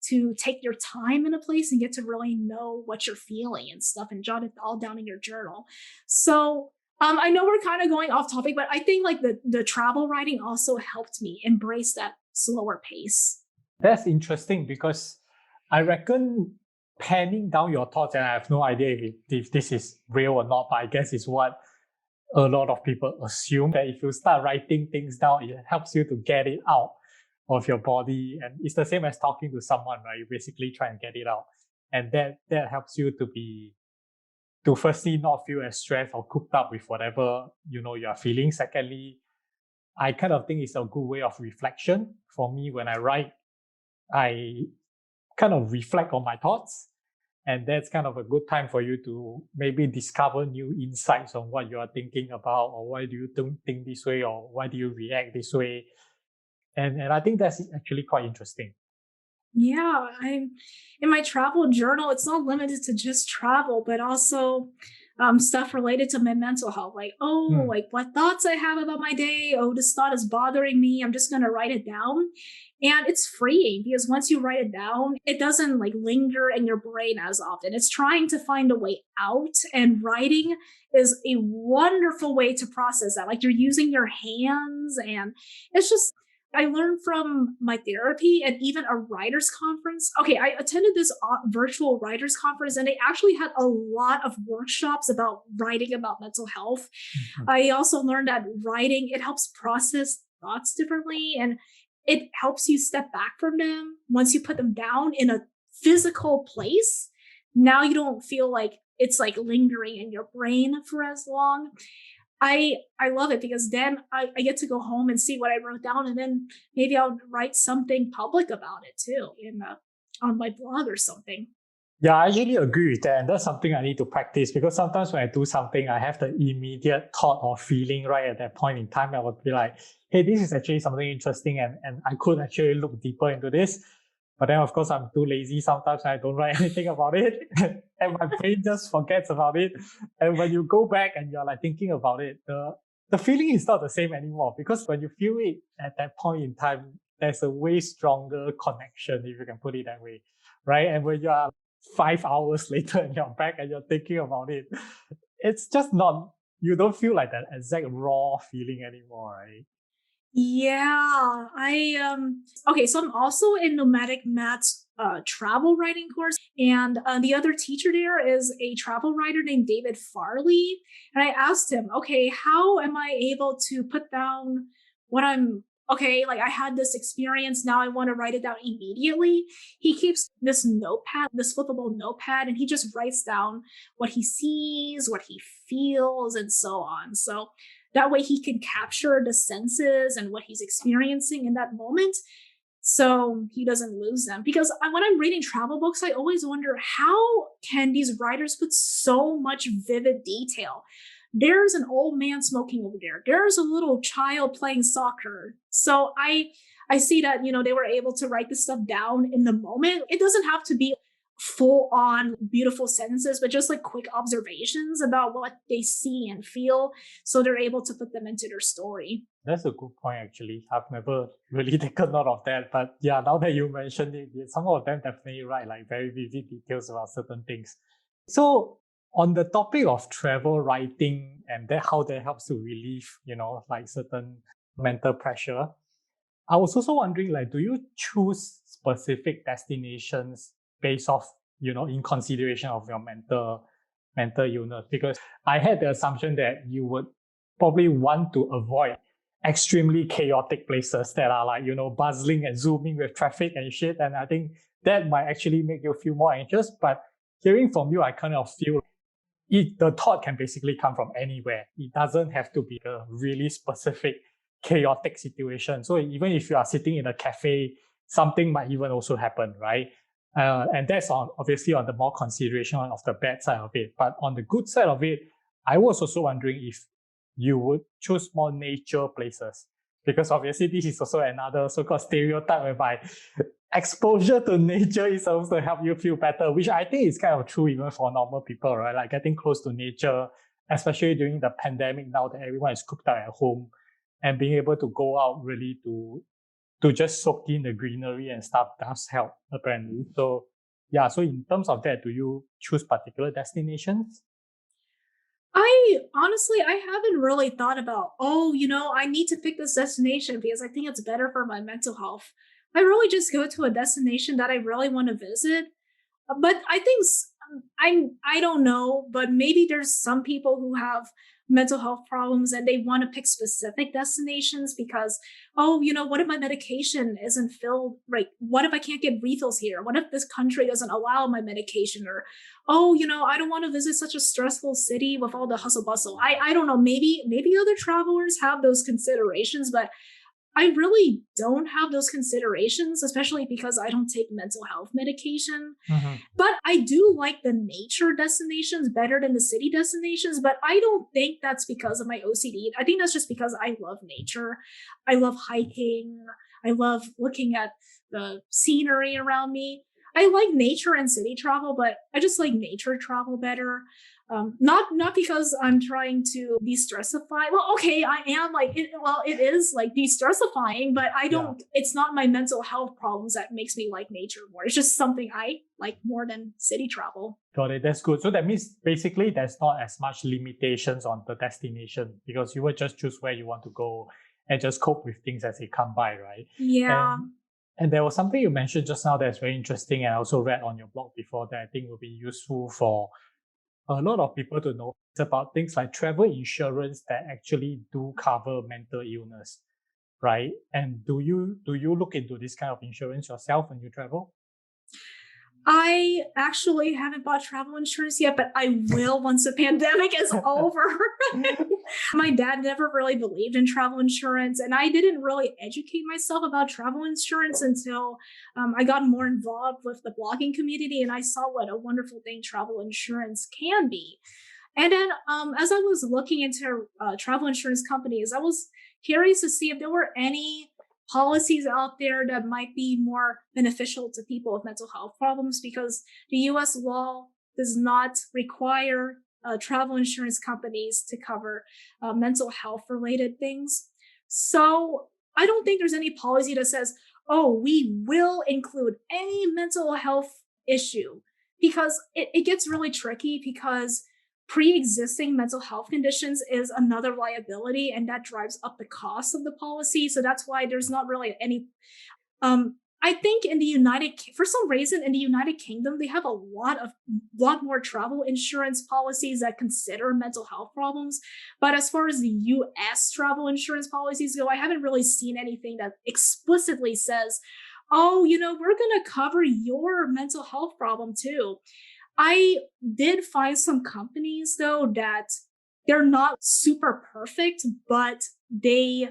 to take your time in a place and get to really know what you're feeling and stuff and jot it all down in your journal. So I know we're kind of going off topic, but I think like the travel writing also helped me embrace that slower pace. That's interesting because I reckon penning down your thoughts, and I have no idea if this is real or not, but I guess it's what a lot of people assume, that if you start writing things down, it helps you to get it out of your body. And it's the same as talking to someone, right? You basically try and get it out. And that helps you to firstly not feel as stressed or cooped up with whatever, you are feeling. Secondly, I kind of think it's a good way of reflection. For me, when I write, I kind of reflect on my thoughts. And that's kind of a good time for you to maybe discover new insights on what you are thinking about, or why do you think this way, or why do you react this way. And I think that's actually quite interesting. Yeah, I'm in my travel journal. It's not limited to just travel, but also stuff related to my mental health. Like, like what thoughts I have about my day. Oh, this thought is bothering me. I'm just going to write it down. And it's freeing because once you write it down, it doesn't like linger in your brain as often. It's trying to find a way out, and writing is a wonderful way to process that. Like you're using your hands, and it's just, I learned from my therapy and even a writer's conference. Okay, I attended this virtual writer's conference, and they actually had a lot of workshops about writing about mental health. Mm-hmm. I also learned that writing, it helps process thoughts differently, and it helps you step back from them. Once you put them down in a physical place, now you don't feel like it's like lingering in your brain for as long. I love it because then I get to go home and see what I wrote down, and then maybe I'll write something public about it too on my blog or something. Yeah, I really agree with that. And that's something I need to practice, because sometimes when I do something, I have the immediate thought or feeling right at that point in time. I would be like, hey, this is actually something interesting, and I could actually look deeper into this. But then, of course, I'm too lazy sometimes. I don't write anything about it. And my brain just forgets about it. And when you go back and you're like thinking about it, the feeling is not the same anymore, because when you feel it at that point in time, there's a way stronger connection, if you can put it that way, right? And when you are 5 hours later and you're back and you're thinking about it, it's just not, you don't feel like that exact raw feeling anymore, right? Yeah, okay, so I'm also in Nomadic Matt's travel writing course, and the other teacher there is a travel writer named David Farley. And I asked him, okay, how am I able to put down what I'm okay, like I had this experience, now I want to write it down immediately. He keeps this notepad, this flippable notepad, and he just writes down what he sees, what he feels, and so on. So that way he can capture the senses and what he's experiencing in that moment, so he doesn't lose them. Because when I'm reading travel books, I always wonder, how can these writers put so much vivid detail? There's an old man smoking over there. There's a little child playing soccer. So I see that, they were able to write this stuff down in the moment. It doesn't have to be full on beautiful sentences, but just like quick observations about what they see and feel. So they're able to put them into their story. That's a good point, actually. I've never really taken note of that. But yeah, now that you mentioned it, some of them definitely write like very vivid details about certain things. So on the topic of travel writing and how that helps to relieve, like certain mental pressure, I was also wondering, like, do you choose specific destinations based off, in consideration of your mental illness? Because I had the assumption that you would probably want to avoid extremely chaotic places that are like, bustling and zooming with traffic and shit. And I think that might actually make you feel more anxious. But hearing from you, I kind of feel the thought can basically come from anywhere. It doesn't have to be a really specific chaotic situation. So even if you are sitting in a cafe, something might even also happen, right? And that's obviously on the more consideration of the bad side of it. But on the good side of it, I was also wondering if you would choose more nature places, because obviously this is also another so-called stereotype whereby exposure to nature is supposed to help you feel better, which I think is kind of true even for normal people, right? Like getting close to nature, especially during the pandemic now that everyone is cooped up at home, and being able to go out really to just soak in the greenery and stuff does help, apparently. So yeah, so in terms of that, do you choose particular destinations? I haven't really thought about, I need to pick this destination because I think it's better for my mental health. I really just go to a destination that I really want to visit. But I think I don't know, but maybe there's some people who have mental health problems and they want to pick specific destinations because, what if my medication isn't filled? Right? What if I can't get refills here? What if this country doesn't allow my medication? Or, I don't want to visit such a stressful city with all the hustle bustle. I don't know. Maybe other travelers have those considerations, but I really don't have those considerations, especially because I don't take mental health medication. Mm-hmm. But I do like the nature destinations better than the city destinations. But I don't think that's because of my OCD. I think that's just because I love nature. I love hiking. I love looking at the scenery around me. I like nature and city travel, but I just like nature travel better. Not because I'm trying to de-stressify. Well, okay, I am like it. Well, it is like de-stressifying, but I don't. Yeah. It's not my mental health problems that makes me like nature more. It's just something I like more than city travel. Got it. That's good. So that means basically there's not as much limitations on the destination because you will just choose where you want to go and just cope with things as they come by, right? Yeah. And there was something you mentioned just now that's very interesting, and I also read on your blog before that I think will be useful for a lot of people to know. It's about things like travel insurance that actually do cover mental illness, right? And do you look into this kind of insurance yourself when you travel? I actually haven't bought travel insurance yet, but I will once the pandemic is over. My dad never really believed in travel insurance, and I didn't really educate myself about travel insurance until I got more involved with the blogging community, and I saw what a wonderful thing travel insurance can be. And then as I was looking into travel insurance companies, I was curious to see if there were any policies out there that might be more beneficial to people with mental health problems, because the US law does not require travel insurance companies to cover mental health related things. So I don't think there's any policy that says, oh, we will include any mental health issue, because it gets really tricky, because pre-existing mental health conditions is another liability, and that drives up the cost of the policy. So that's why there's not really any I think for some reason in the United Kingdom, they have a lot more travel insurance policies that consider mental health problems. But as far as the US travel insurance policies go, I haven't really seen anything that explicitly says, oh, we're going to cover your mental health problem too. I did find some companies though that they're not super perfect, but they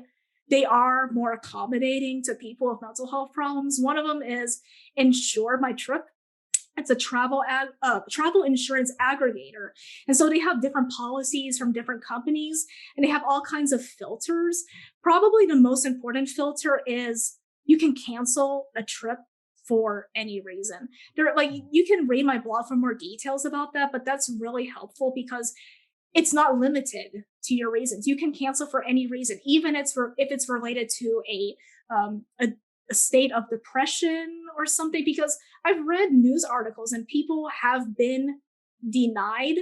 are more accommodating to people with mental health problems. One of them is Insure My Trip. It's a travel insurance aggregator. And so they have different policies from different companies, and they have all kinds of filters. Probably the most important filter is you can cancel a trip for any reason. You can read my blog for more details about that, but that's really helpful because it's not limited to your reasons. You can cancel for any reason, even if it's related to a state of depression or something. Because I've read news articles and people have been denied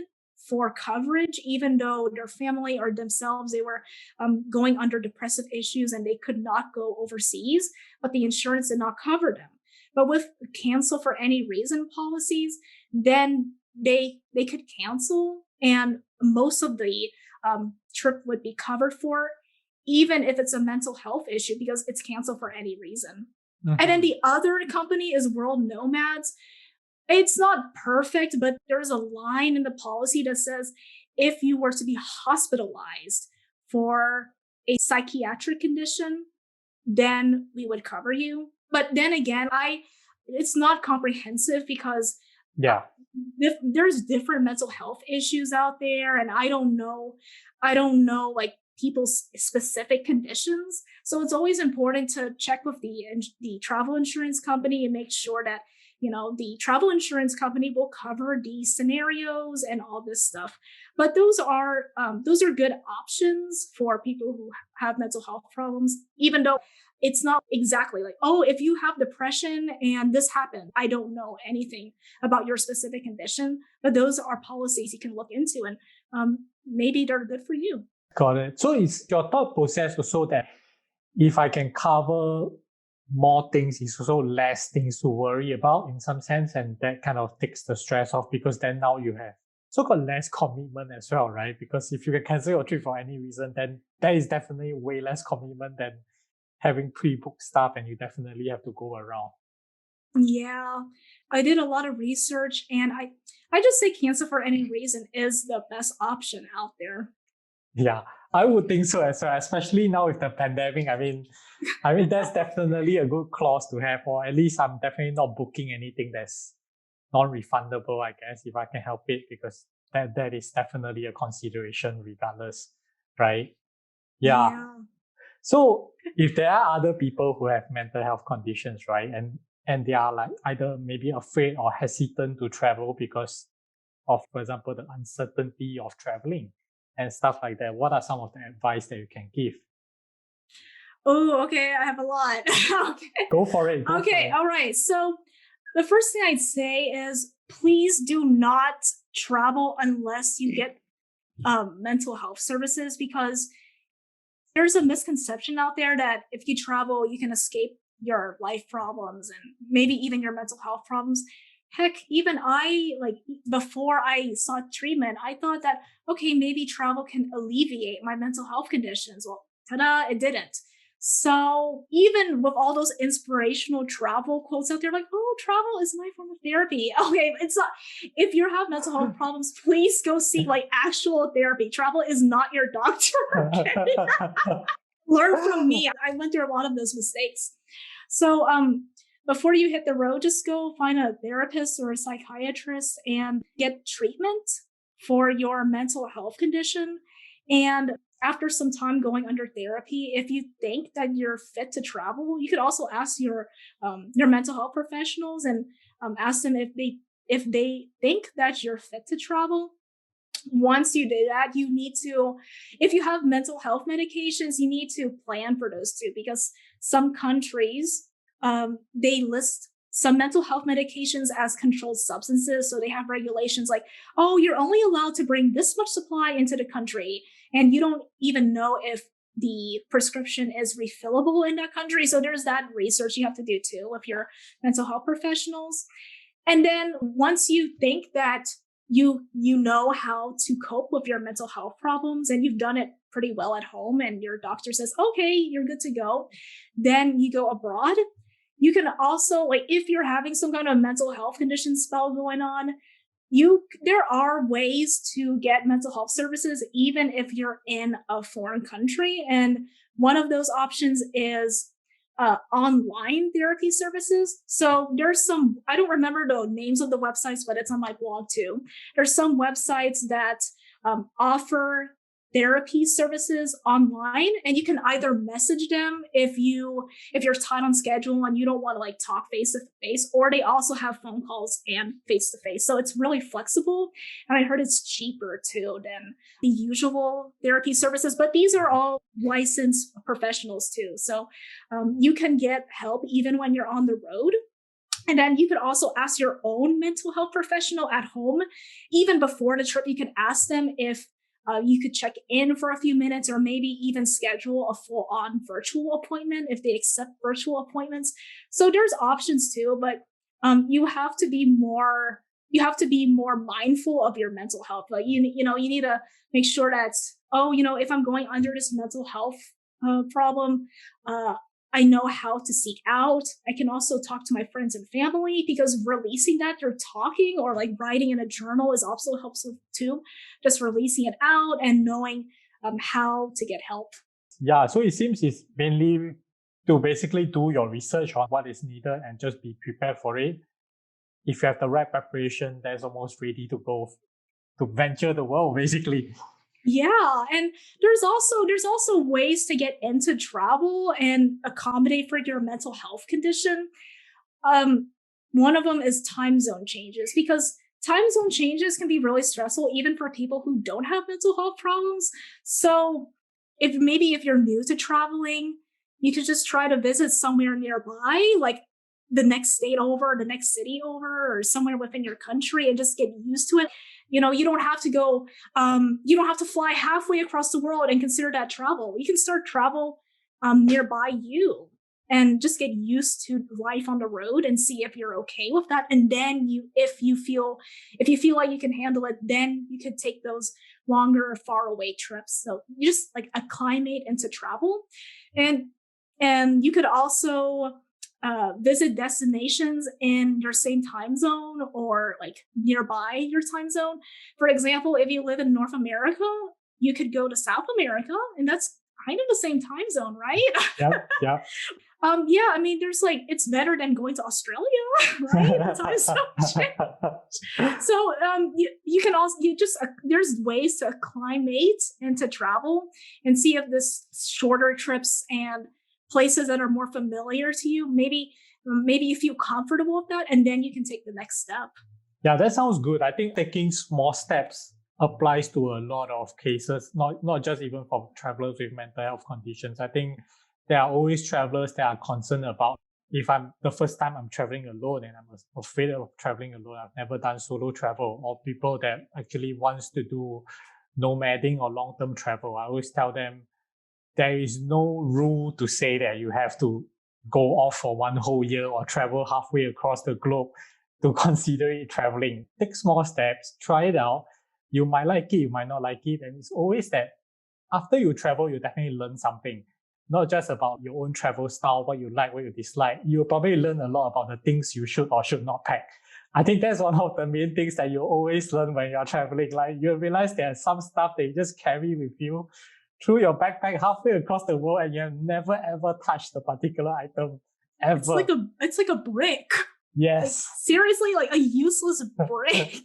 for coverage, even though their family or themselves, they were going under depressive issues and they could not go overseas, but the insurance did not cover them. But with cancel for any reason policies, then they could cancel, and most of the trip would be covered for, even if it's a mental health issue, because it's canceled for any reason. Mm-hmm. And then the other company is World Nomads. It's not perfect, but there's a line in the policy that says if you were to be hospitalized for a psychiatric condition, then we would cover you. But then again, it's not comprehensive, because there's different mental health issues out there, and I don't know like people's specific conditions. So it's always important to check with the travel insurance company and make sure that the travel insurance company will cover these scenarios and all this stuff. But those are good options for people who have mental health problems, even though it's not exactly like, oh, if you have depression and this happened, I don't know anything about your specific condition, but those are policies you can look into, and maybe they're good for you. Got it. So is your thought process also that if I can cover more things, it's also less things to worry about in some sense, and that kind of takes the stress off, because then now you have so-called less commitment as well, right? Because if you can cancel your trip for any reason, then that is definitely way less commitment than having pre-booked stuff and you definitely have to go around. Yeah, I did a lot of research, and I just say cancel for any reason is the best option out there. Yeah, I would think so as well, especially now with the pandemic. I mean, that's definitely a good clause to have, or at least I'm definitely not booking anything that's non-refundable, I guess, if I can help it, because that is definitely a consideration regardless, right? Yeah. So if there are other people who have mental health conditions, right, and they are like either maybe afraid or hesitant to travel because of, for example, the uncertainty of traveling and stuff like that, what are some of the advice that you can give? Oh, okay. I have a lot. Okay. Go for it. All right. So the first thing I'd say is please do not travel unless you get mental health services, because there's a misconception out there that if you travel, you can escape your life problems and maybe even your mental health problems. Heck, even before I sought treatment, I thought that, okay, maybe travel can alleviate my mental health conditions. Well, ta-da, it didn't. So even with all those inspirational travel quotes out there, like, oh, travel is my form of therapy. Okay, it's not. If you have mental health problems, please go seek actual therapy. Travel is not your doctor. Okay? Learn from me. I went through a lot of those mistakes. So before you hit the road, just go find a therapist or a psychiatrist and get treatment for your mental health condition. And after some time going under therapy, if you think that you're fit to travel, you could also ask your mental health professionals and ask them if they think that you're fit to travel. Once you do that, you need to, if you have mental health medications, you need to plan for those too, because some countries, they list some mental health medications as controlled substances. So they have regulations like, oh, you're only allowed to bring this much supply into the country. And you don't even know if the prescription is refillable in that country. So there's that research you have to do too with your mental health professionals. And then once you think that you know how to cope with your mental health problems and you've done it pretty well at home and your doctor says, okay, you're good to go, then you go abroad. You can also, like, if you're having some kind of mental health condition spell going on, there are ways to get mental health services even if you're in a foreign country. And one of those options is online therapy services. So there's some, I don't remember the names of the websites, but it's on my blog too. There's some websites that offer therapy services online, and you can either message them if you're tight on schedule and you don't want to like talk face to face, or they also have phone calls and face to face. So it's really flexible, and I heard it's cheaper too than the usual therapy services. But these are all licensed professionals too, so you can get help even when you're on the road. And then you could also ask your own mental health professional at home, even before the trip. You could ask them if you could check in for a few minutes, or maybe even schedule a full-on virtual appointment if they accept virtual appointments. So there's options too, but you have to be more mindful of your mental health. Like you need to make sure that, if I'm going under this mental health problem, I know how to seek out. I can also talk to my friends and family, because releasing that you're talking or like writing in a journal is also helpful too. Just releasing it out and knowing how to get help. Yeah, so it seems it's mainly to basically do your research on what is needed and just be prepared for it. If you have the right preparation, that's almost ready to go to venture the world, basically. Yeah, and there's also ways to get into travel and accommodate for your mental health condition. One of them is time zone changes, because time zone changes can be really stressful even for people who don't have mental health problems. So if you're new to traveling, you could just try to visit somewhere nearby, like the next state over, the next city over, or somewhere within your country, and just get used to it. You don't have to go, you don't have to fly halfway across the world and consider that travel. You can start travel nearby you and just get used to life on the road and see if you're okay with that. And then if you feel like you can handle it, then you could take those longer, far away trips. So you just like acclimate into travel. And you could also visit destinations in your same time zone or like nearby your time zone. For example, if you live in North America, you could go to South America, and that's kind of the same time zone, right? Yeah. Yeah, I mean, there's like, it's better than going to Australia, right? The time zone. So you can also, there's ways to acclimate and to travel and see if this shorter trips and places that are more familiar to you, maybe you feel comfortable with that, and then you can take the next step. Yeah, that sounds good. I think taking small steps applies to a lot of cases, not just even for travelers with mental health conditions. I think there are always travelers that are concerned about, if I'm the first time I'm traveling alone and I'm afraid of traveling alone, I've never done solo travel, or people that actually wants to do nomading or long-term travel. I always tell them, there is no rule to say that you have to go off for one whole year or travel halfway across the globe to consider it traveling. Take small steps, try it out. You might like it, you might not like it. And it's always that after you travel, you definitely learn something. Not just about your own travel style, what you like, what you dislike. You'll probably learn a lot about the things you should or should not pack. I think that's one of the main things that you always learn when you're traveling. Like, you realize there's some stuff that you just carry with you through your backpack halfway across the world, and you have never ever touched the particular item ever. It's like a brick. Yes. Like, seriously, like a useless brick.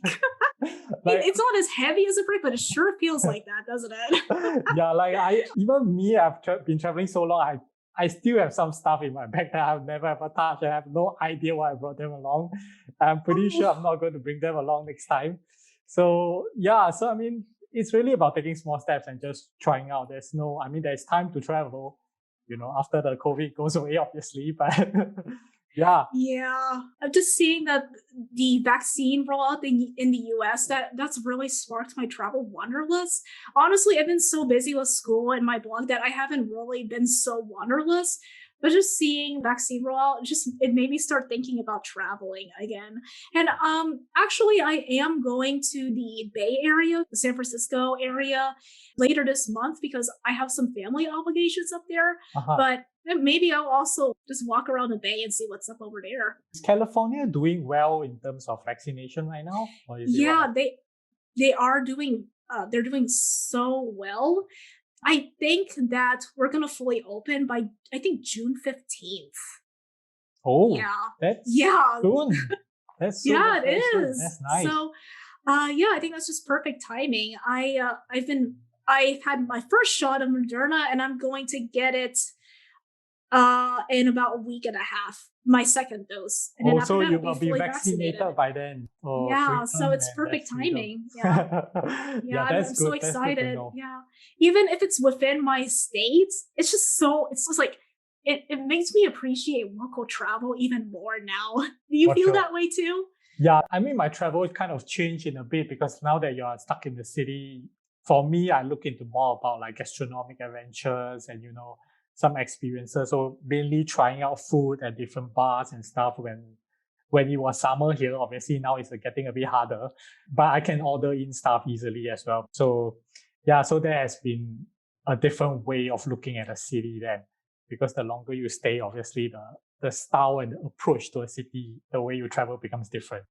Like, It's not as heavy as a brick, but it sure feels like that, doesn't it? yeah, like I've been traveling so long, I still have some stuff in my bag that I've never ever touched. I have no idea why I brought them along. I'm pretty sure I'm not going to bring them along next time. So yeah, so I mean, it's really about taking small steps and just trying out. There's time to travel, after the COVID goes away, obviously, but yeah. Yeah, I'm just seeing that the vaccine rollout in the US, that's really sparked my travel wanderlust. Honestly, I've been so busy with school and my blog that I haven't really been so wanderlust. But just seeing vaccine rollout, it made me start thinking about traveling again. And actually, I am going to the Bay Area, the San Francisco area, later this month because I have some family obligations up there. Uh-huh. But maybe I'll also just walk around the Bay and see what's up over there. Is California doing well in terms of vaccination right now? Or is it Yeah, they are doing they're doing so well. I think that we're gonna fully open by I think June 15th. Oh, Yeah. that's Yeah. soon. That's soon. Yeah, That's it very soon. is. That's nice. So yeah, I think that's just perfect timing. I've had my first shot of Moderna and I'm going to get it in about a week and a half, my second dose. And then after Also, that, you I'll will be fully vaccinated by then. Oh, Yeah, so freedom it's and perfect that's freedom. timing. Yeah. Yeah, Yeah, that's I'm good. so That's good to excited. know. Yeah. Even if it's within my state, it's just like it makes me appreciate local travel even more now. Do you For feel sure. that way too? Yeah, I mean, my travel kind of changed in a bit because now that you're stuck in the city, for me, I look into more about like gastronomic adventures and, some experiences. So mainly trying out food at different bars and stuff when it was summer here. Obviously now it's getting a bit harder, but I can order in stuff easily as well. So yeah, so there has been a different way of looking at a city then, because the longer you stay, obviously the style and the approach to a city, the way you travel becomes different.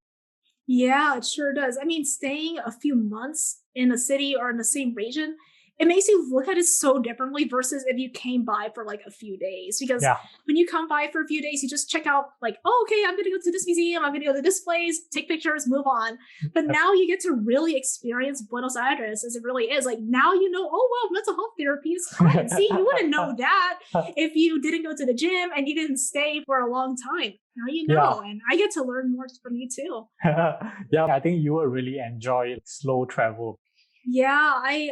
Yeah, it sure does. I mean, staying a few months in a city or in the same region, it makes you look at it so differently versus if you came by for like a few days. Because Yeah. when you come by for a few days, you just check out like, oh, okay, I'm gonna go to this museum, I'm gonna go to this place, take pictures, move on. But now you get to really experience Buenos Aires as it really is. Like now you know, oh well, mental health therapy is fun. See, you wouldn't know that if you didn't go to the gym and you didn't stay for a long time. Now you know, and I get to learn more from you too. Yeah, I think you will really enjoy slow travel. Yeah, I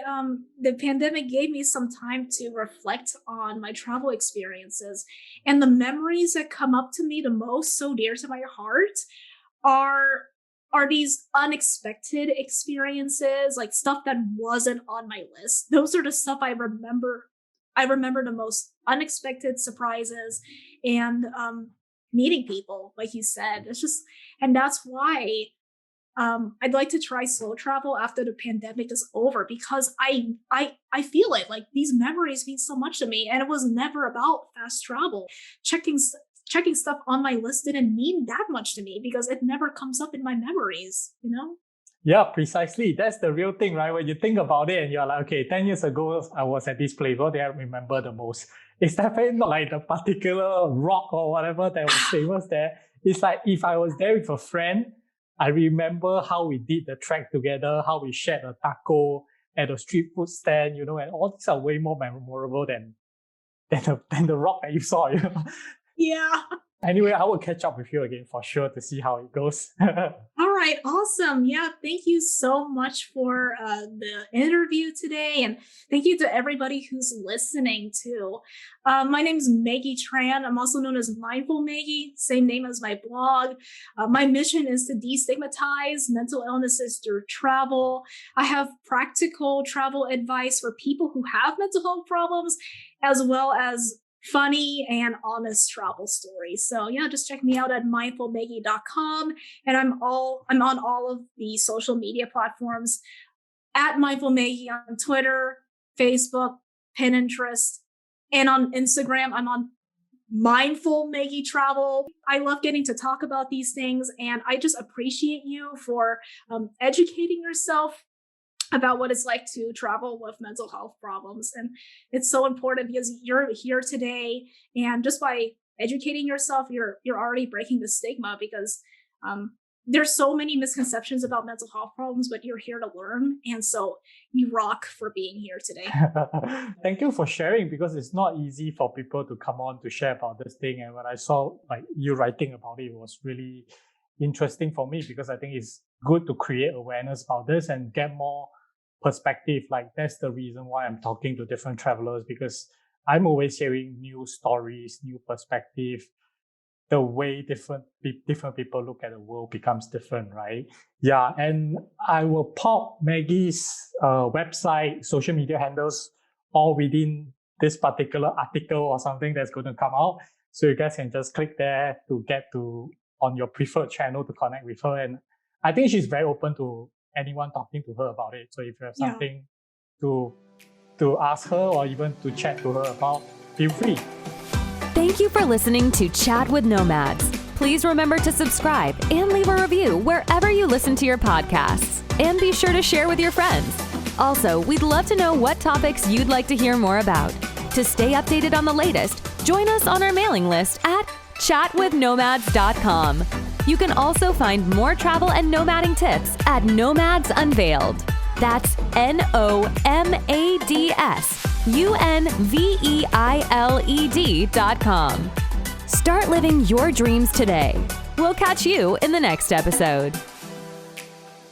the pandemic gave me some time to reflect on my travel experiences and the memories that come up to me the most so dear to my heart are these unexpected experiences, like stuff that wasn't on my list. Those are the stuff I remember. I remember the most unexpected surprises and meeting people, like you said. It's just, and that's why I'd like to try slow travel after the pandemic is over because I feel it like these memories mean so much to me, and it was never about fast travel. Checking stuff on my list didn't mean that much to me because it never comes up in my memories. You know? Yeah, precisely. That's the real thing, right? When you think about it and you're like, okay, 10 years ago, I was at this place. What do I remember the most? It's definitely not like the particular rock or whatever that was famous there. It's like if I was there with a friend, I remember how we did the trek together, how we shared a taco at a street food stand, and all these are way more memorable than the rock that you saw, Yeah. Anyway, I will catch up with you again for sure to see how it goes. All right, awesome. Yeah, thank you so much for the interview today. And thank you to everybody who's listening too. My name is Meggie Tran. I'm also known as Mindful Meggie, same name as my blog. My mission is to destigmatize mental illnesses through travel. I have practical travel advice for people who have mental health problems, as well as funny and honest travel stories. So yeah, just check me out at mindfulmeggie.com. And I'm on all of the social media platforms at Mindful Meggie on Twitter, Facebook, Pinterest, and on Instagram. I'm on Mindful Meggie Travel. I love getting to talk about these things, and I just appreciate you for educating yourself about what it's like to travel with mental health problems. And it's so important because you're here today, and just by educating yourself, you're already breaking the stigma because there's so many misconceptions about mental health problems, but you're here to learn. And so you rock for being here today. Thank you for sharing, because it's not easy for people to come on to share about this thing. And when I saw like you writing about it, it was really interesting for me, because I think it's good to create awareness about this and get more perspective. Like that's the reason why I'm talking to different travelers, because I'm always hearing new stories, new perspective. The way different people look at the world becomes different, right? Yeah, and I will pop Maggie's website, social media handles, all within this particular article or something that's going to come out. So you guys can just click there to get to on your preferred channel to connect with her. And I think she's very open to anyone talking to her about it. So if you have something to ask her or even to chat to her about, feel free. Thank you for listening to Chat with Nomads. Please remember to subscribe and leave a review wherever you listen to your podcasts. And be sure to share with your friends. Also, we'd love to know what topics you'd like to hear more about. To stay updated on the latest, join us on our mailing list at chatwithnomads.com. You can also find more travel and nomading tips at Nomads Unveiled. That's NOMADsunveiled.com. Start living your dreams today. We'll catch you in the next episode.